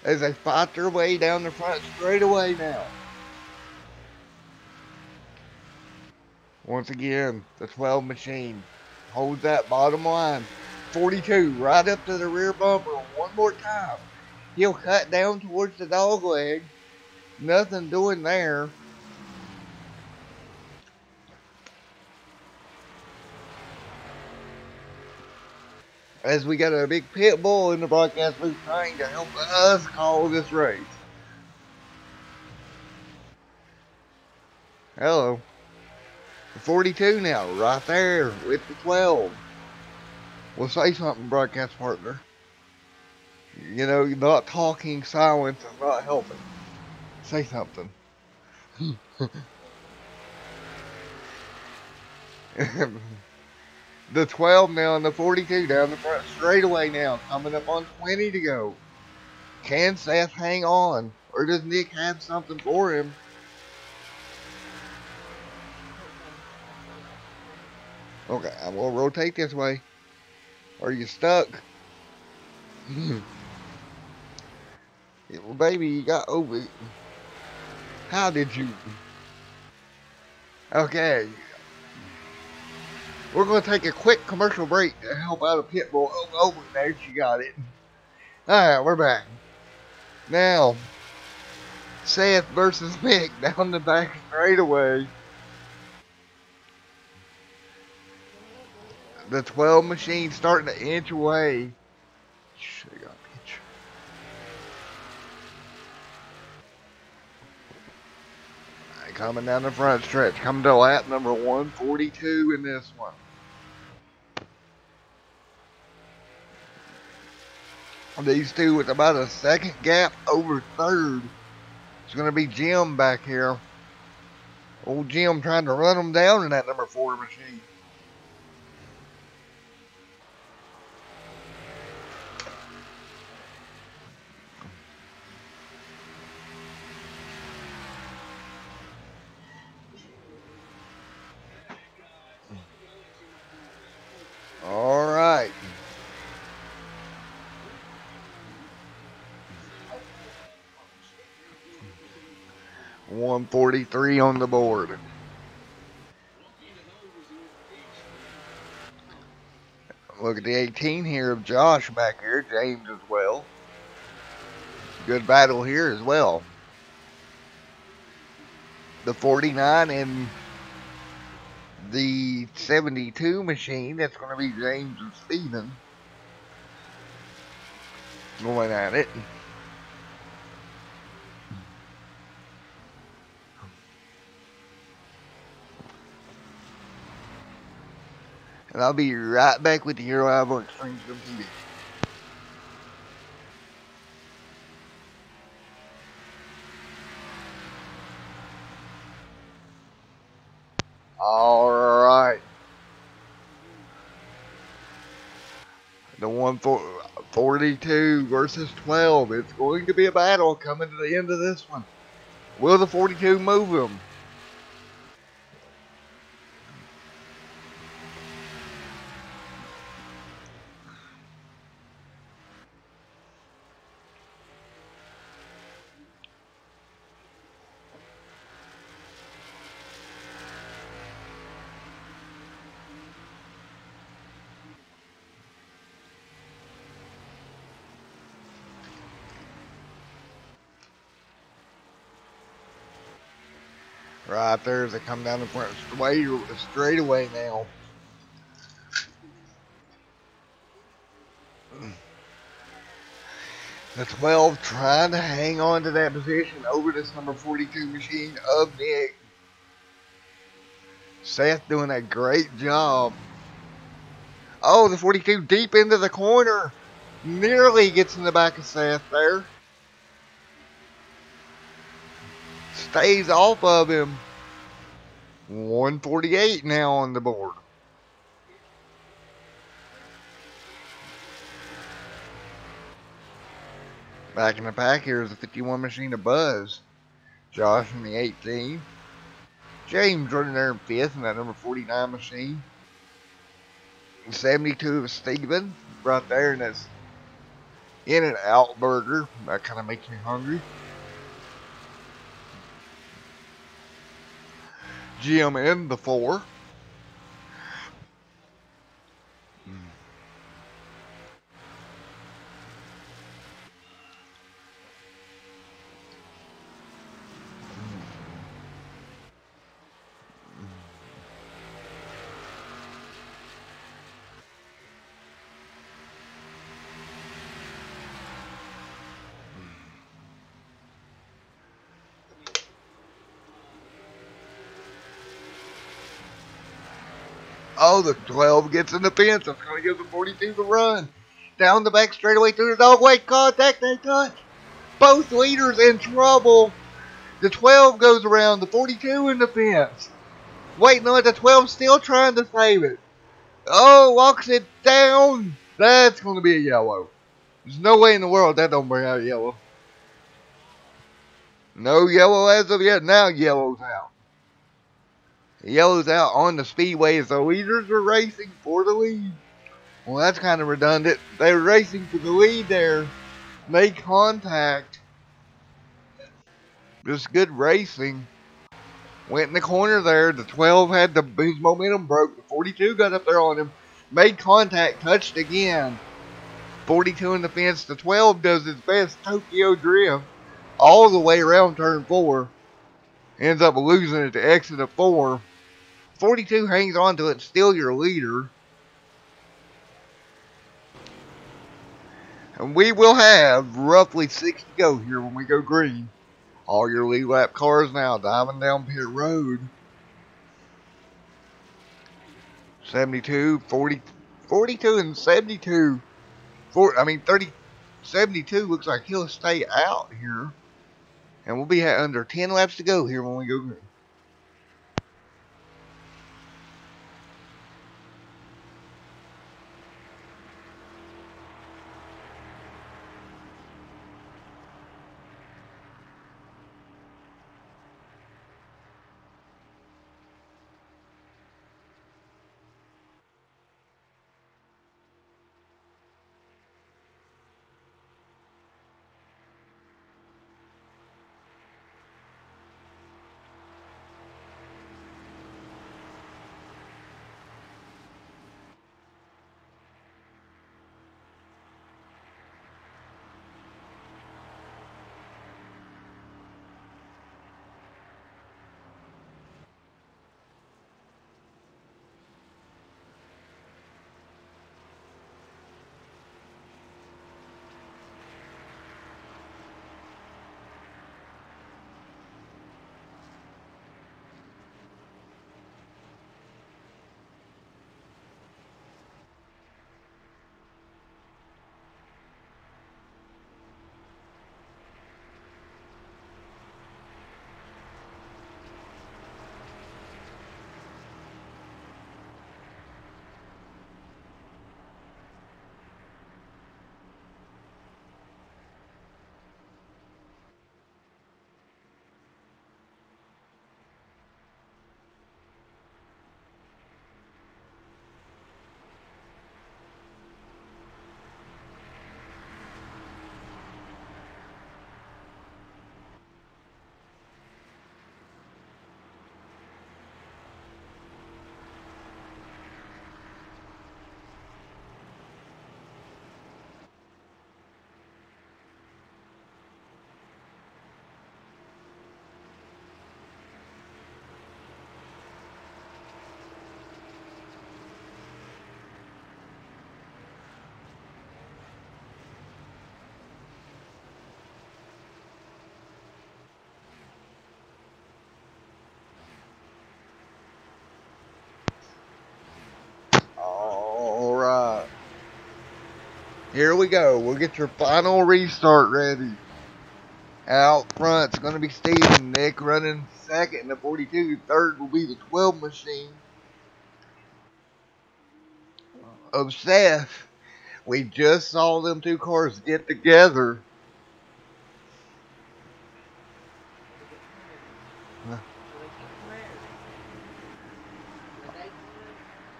As they fight their way down the front straightaway now. Once again, the 12 machine holds that bottom line. 42 right up to the rear bumper one more time. He'll cut down towards the dog leg. Nothing doing there. As we got a big pit bull in the broadcast booth trying to help us call this race. Hello. 42 now, right there with the 12. Well, say something, broadcast partner. You know, not talking silence is not helping. Say something. The 12 now and the 42 down the front straightaway now. Coming up on 20 to go. Can Seth hang on? Or does Nick have something for him? Okay, I'm going to rotate this way. Are you stuck? Well, baby, you got over it. How did you? Okay. We're going to take a quick commercial break to help out a pit bull. Oh, there she got it. Alright, we're back. Now, Seth versus Nick down the back straightaway. The 12 machine starting to inch away. Should have got a picture. Right, coming down the front stretch. Coming to lap number 142 in this one. These two with about a second gap over third. It's going to be Jim back here. Old Jim trying to run them down in that number 4 machine. All right. $143 on the board. Look at the 18 here of Josh back here. James as well. Good battle here as well. The 49 and the 72 machine. That's going to be James and Steven going at it. And I'll be right back with you here live on Extreme Sim TV. Alright. The 142 versus 12. It's going to be a battle coming to the end of this one. Will the 42 move him? Right there as they come down the front straightaway now. The 12 trying to hang on to that position over this number 42 machine of Nick. Seth doing a great job. Oh, the 42 deep into the corner. Nearly gets in the back of Seth there. Stays off of him. 148 now on the board. Back in the pack here is the 51 machine of Buzz. Josh in the 18. James running there in 5th in that number 49 machine. 72 of Steven right there, and that's In and Out burger. That kind of makes me hungry. Jim in the 4. Oh, the 12 gets in the fence. That's going to give the 42 the run. Down the back straightaway through the dog leg. Contact, they touch. Both leaders in trouble. The 12 goes around the 42 in the fence. Waiting on it. The 12 still trying to save it. Oh, walks it down. That's going to be a yellow. There's no way in the world that don't bring out a yellow. No yellow as of yet. Now yellow's out. Yellow's out on the speedway as the leaders are racing for the lead. Well, that's kind of redundant. They were racing for the lead there. Made contact. Just good racing. Went in the corner there. The 12 had his momentum broke. The 42 got up there on him. Made contact. Touched again. 42 in the fence. The 12 does his best Tokyo drift all the way around turn 4. Ends up losing it to exit of 4. 42 hangs on to it. Still your leader. And we will have roughly 6 to go here when we go green. All your lead lap cars now diving down pit road. 72, 40, 42 and 72. 72 looks like he'll stay out here. And we'll be under 10 laps to go here when we go green. Here we go. We'll get your final restart ready. Out front's going to be Steve and Nick running second in the 42. Third will be the 12 machine of Seth. We just saw them two cars get together.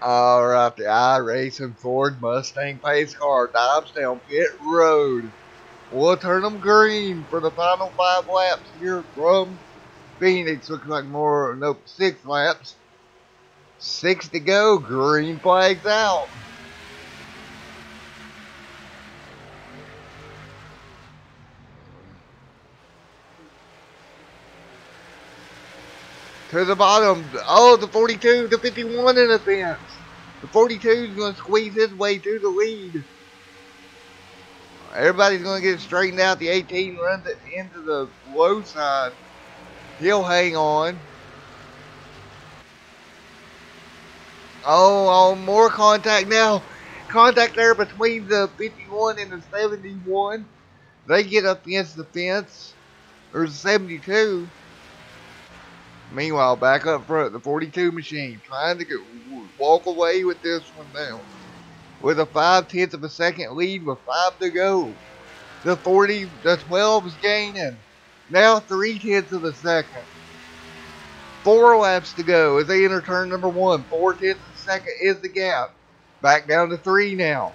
Alright, the iRacing Ford Mustang pace car dives down pit road. We'll turn them green for the final 5 laps here from Phoenix. Looks like more, nope, 6 laps. 6 to go. Green flags out. To the bottom. Oh, the 42, the 51 in the fence. The 42 is going to squeeze his way to the lead. Everybody's going to get straightened out. The 18 runs it into the low side. He'll hang on. Oh, more contact now. Contact there between the 51 and the 71. They get up against the fence. There's a 72. Meanwhile, back up front, the 42 machine trying to walk away with this one now. With a 5/10 of a second lead with 5 to go. The 12 is gaining. Now 3/10 of a second. 4 laps to go as they enter turn number 1. 4/10 of a second is the gap. Back down to 3 now.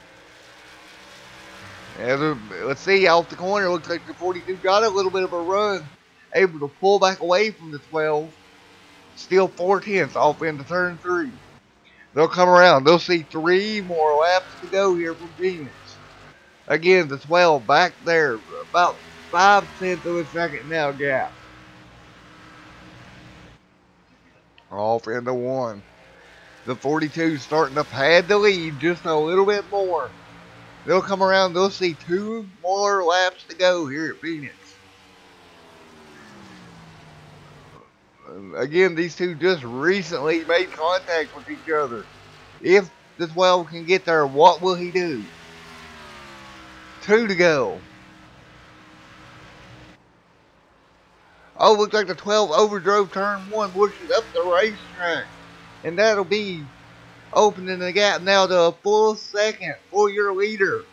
Let's see, off the corner, looks like the 42 got a little bit of a run. Able to pull back away from the 12. Still 4/10 off into turn 3. They'll come around. They'll see 3 more laps to go here from Phoenix. Again, the 12 back there. About 5/10 of a second now gap. Off into 1. The 42 starting to pad the lead just a little bit more. They'll come around. They'll see 2 more laps to go here at Phoenix. Again, these two just recently made contact with each other. If the 12 can get there, what will he do? 2 to go. Oh, looks like the 12 overdrove turn 1, pushing up the racetrack. And that'll be opening the gap now to a full second for your leader.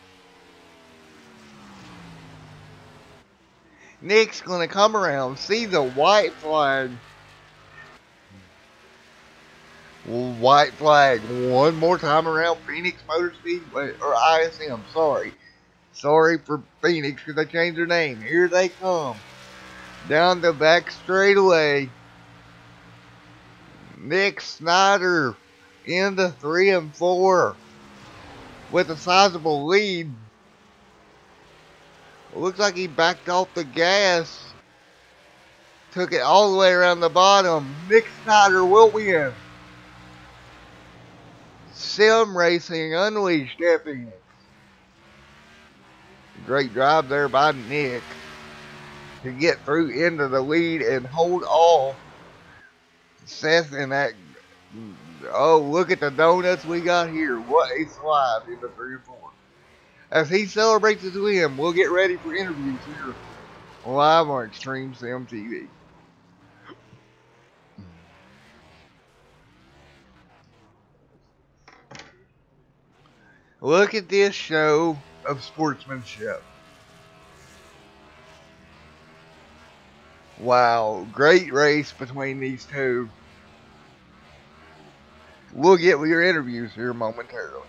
Nick's going to come around, see the white flag. White flag one more time around Phoenix Motor Speedway, or ISM, sorry. Sorry for Phoenix because they changed their name. Here they come. Down the back straightaway. Nick Snyder into 3 and 4 with a sizable lead. Looks like he backed off the gas. Took it all the way around the bottom. Nick Snyder will win. SimRacing Unleashed at Phoenix. Great drive there by Nick to get through into the lead and hold off Seth in that. Oh, look at the donuts we got here. What a slide into 3 and 4. As he celebrates his win, we'll get ready for interviews here live on Extreme Sim TV. Look at this show of sportsmanship. Wow, great race between these two. We'll get with your interviews here momentarily.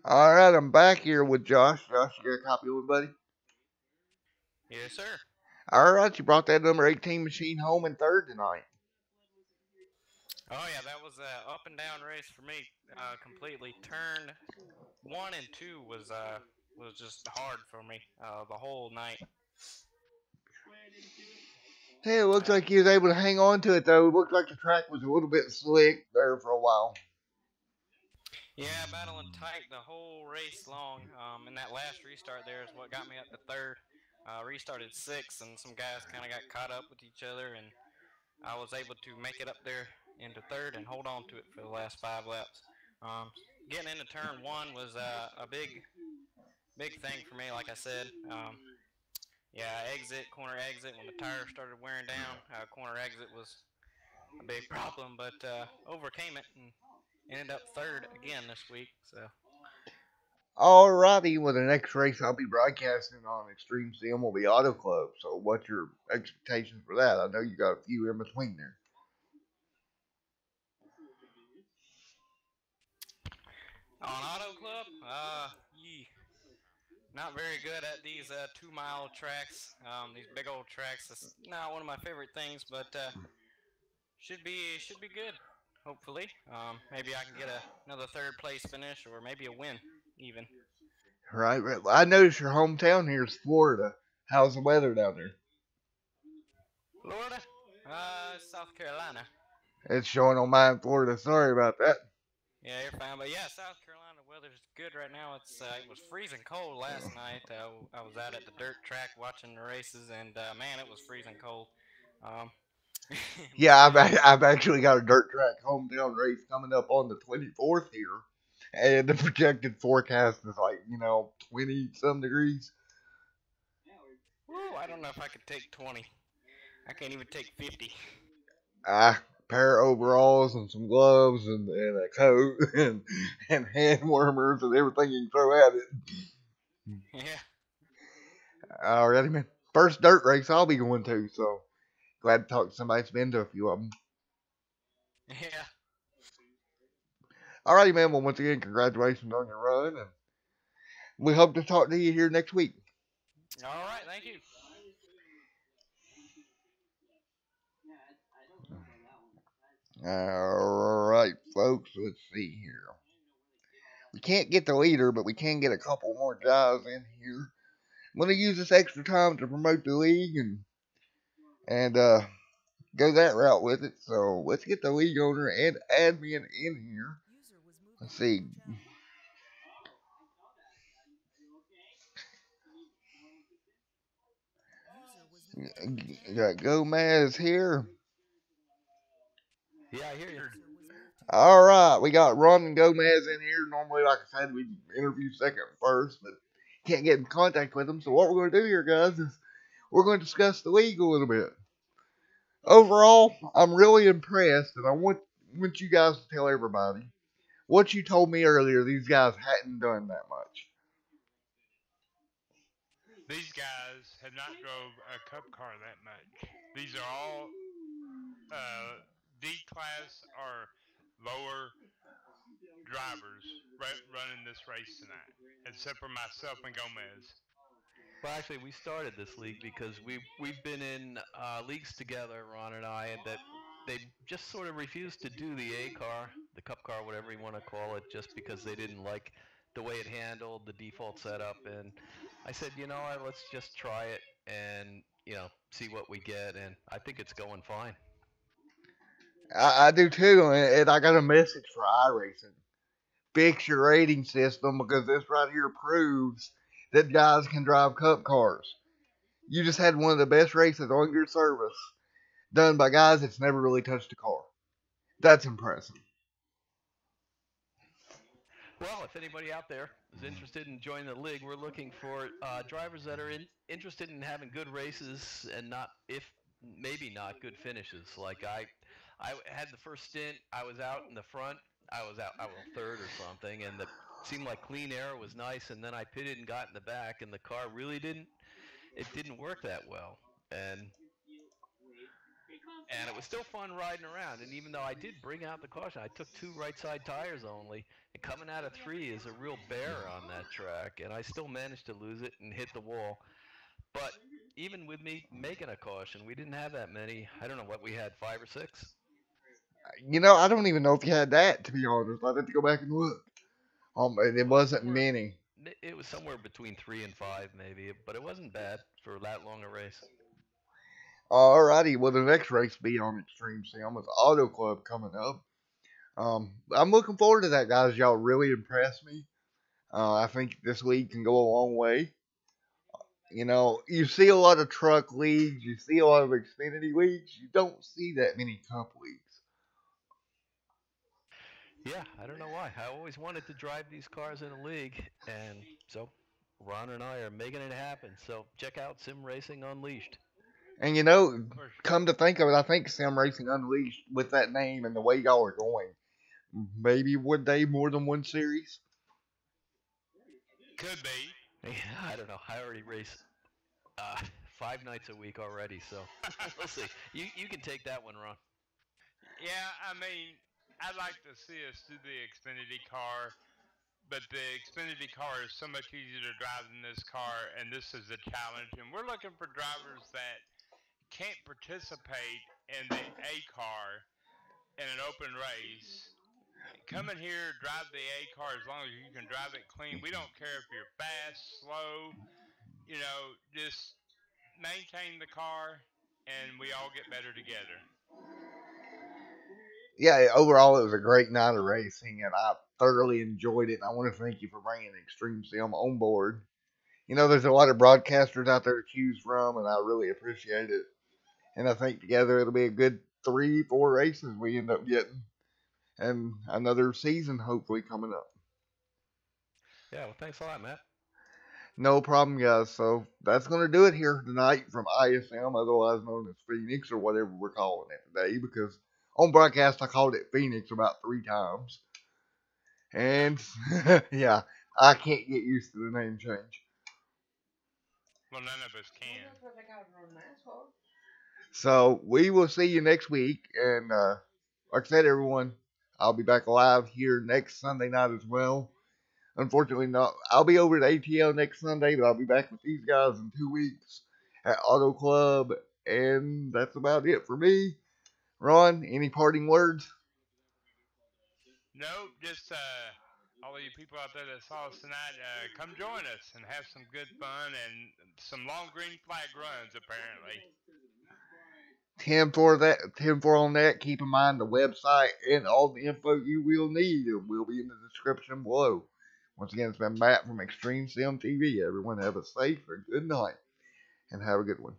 All right, I'm back here with Josh. Josh, you got a copy of it, buddy? Yes, sir. All right, you brought that number 18 machine home in third tonight. Oh yeah, that was a up and down race for me. Completely. Turn 1 and 2 was just hard for me the whole night. Hey, it looks like you was able to hang on to it though. It looked like the track was a little bit slick there for a while. Yeah, battling tight the whole race long. And that last restart there is what got me up to third. Restarted sixth, and some guys kind of got caught up with each other, and I was able to make it up there into third and hold on to it for the last 5 laps. Getting into turn 1 was a big thing for me, like I said. Yeah, corner exit, when the tires started wearing down, corner exit was a big problem, but overcame it and ended up third again this week. So. Alrighty, well, the next race I'll be broadcasting on Extreme Sim will be Auto Club. So, what's your expectations for that? I know you got a few in between there. On Auto Club, not very good at these 2-mile tracks. These big old tracks. It's not one of my favorite things, but should be good. Hopefully, maybe I can get another third place finish or maybe a win even. Right. I noticed your hometown here is Florida. How's the weather down there? Florida, South Carolina. It's showing on mine, Florida. Sorry about that. Yeah, you're fine. But yeah, South Carolina weather's good right now. It was freezing cold last night. I was out at the dirt track watching the races, and man, it was freezing cold. Um, Yeah, I've actually got a dirt track hometown race coming up on the 24th here, and the projected forecast is like 20 some degrees. Woo, I don't know if I could take 20. I can't even take 50. Pair of overalls and some gloves and a coat and hand warmers and everything you can throw at it. Yeah. Alrighty, man. First dirt race I'll be going to, so glad to talk to somebody that's been to a few of them. Yeah. Alrighty, man. Well, once again, congratulations on your run, and we hope to talk to you here next week. All right, thank you. Alright, folks, let's see here. We can't get the leader, but we can get a couple more guys in here. I'm going to use this extra time to promote the league and go that route with it. So let's get the league owner and admin in here. Let's see. Got Gomez here. Yeah, I hear you. All right, we got Ron Gomez in here. Normally, like I said, we interview second first, but can't get in contact with him. So what we're going to do here, guys, is we're going to discuss the league a little bit. Overall, I'm really impressed, and I want you guys to tell everybody what you told me earlier. These guys hadn't done that much. These guys have not drove a cup car that much. These are all D-class or lower drivers running this race tonight, except for myself and Gomez. Well, actually, we started this league because we've been in leagues together, Ron and I, and that they just sort of refused to do the A car, the cup car, whatever you want to call it, just because they didn't like the way it handled the default setup. And I said, let's just try it and see what we get. And I think it's going fine. I do too, and I got a message for iRacing. Fix your rating system because this right here proves that guys can drive cup cars. You just had one of the best races on your service done by guys that's never really touched a car. That's impressive. Well, if anybody out there is interested in joining the league, we're looking for drivers that are interested in having good races and maybe not good finishes. Like I had the first stint, I was out in the front, I was third or something, and it seemed like clean air was nice, and then I pitted and got in the back, and the car really didn't work that well. And And it was still fun riding around. And even though I did bring out the caution, I took 2 right side tires only. And coming out of 3 is a real bear on that track. And I still managed to lose it and hit the wall. But even with me making a caution, we didn't have that many. I don't know what we had, 5 or 6. I don't even know if you had that, to be honest. I had to go back and look. It wasn't many. It was somewhere between 3 and 5, maybe, but it wasn't bad for that long a race. Alrighty, well, the next race will be on Extreme Sim with Auto Club coming up. I'm looking forward to that, guys. Y'all really impressed me. I think this league can go a long way. You see a lot of truck leagues, you see a lot of Xfinity leagues. You don't see that many Cup leagues. Yeah, I don't know why. I always wanted to drive these cars in a league, and so Ron and I are making it happen. So check out SimRacing Unleashed. And come to think of it, I think Sim Racing Unleashed, with that name and the way y'all are going, maybe one day more than one series. Could be. Yeah, I don't know. I already race 5 nights a week already, so we'll see. You can take that one, Ron. Yeah, I mean, I'd like to see us do the Xfinity car, but the Xfinity car is so much easier to drive than this car, and this is a challenge. And we're looking for drivers that can't participate in the A car in an open race. Come in here, drive the A car as long as you can drive it clean. We don't care if you're fast, slow, just maintain the car, and we all get better together. Yeah, overall, it was a great night of racing, and I thoroughly enjoyed it. And I want to thank you for bringing Extreme Sim on board. There's a lot of broadcasters out there to choose from, and I really appreciate it. And I think together it'll be a good 3, 4 races we end up getting, and another season hopefully coming up. Yeah, well, thanks a lot, Matt. No problem, guys. So that's going to do it here tonight from ISM, otherwise known as Phoenix, or whatever we're calling it today, because on broadcast I called it Phoenix about 3 times. And yeah, I can't get used to the name change. Well, none of us can. So we will see you next week. And like I said, everyone, I'll be back live here next Sunday night as well. Unfortunately, not. I'll be over at ATL next Sunday, but I'll be back with these guys in 2 weeks at Auto Club. And that's about it for me. Ron, any parting words? Nope, just all of you people out there that saw us tonight, come join us and have some good fun and some long green flag runs, apparently. 10 for on that. Keep in mind the website and all the info you will need will be in the description below. Once again, it's been Matt from Extreme Sim TV. Everyone have a safe and good night, and have a good one.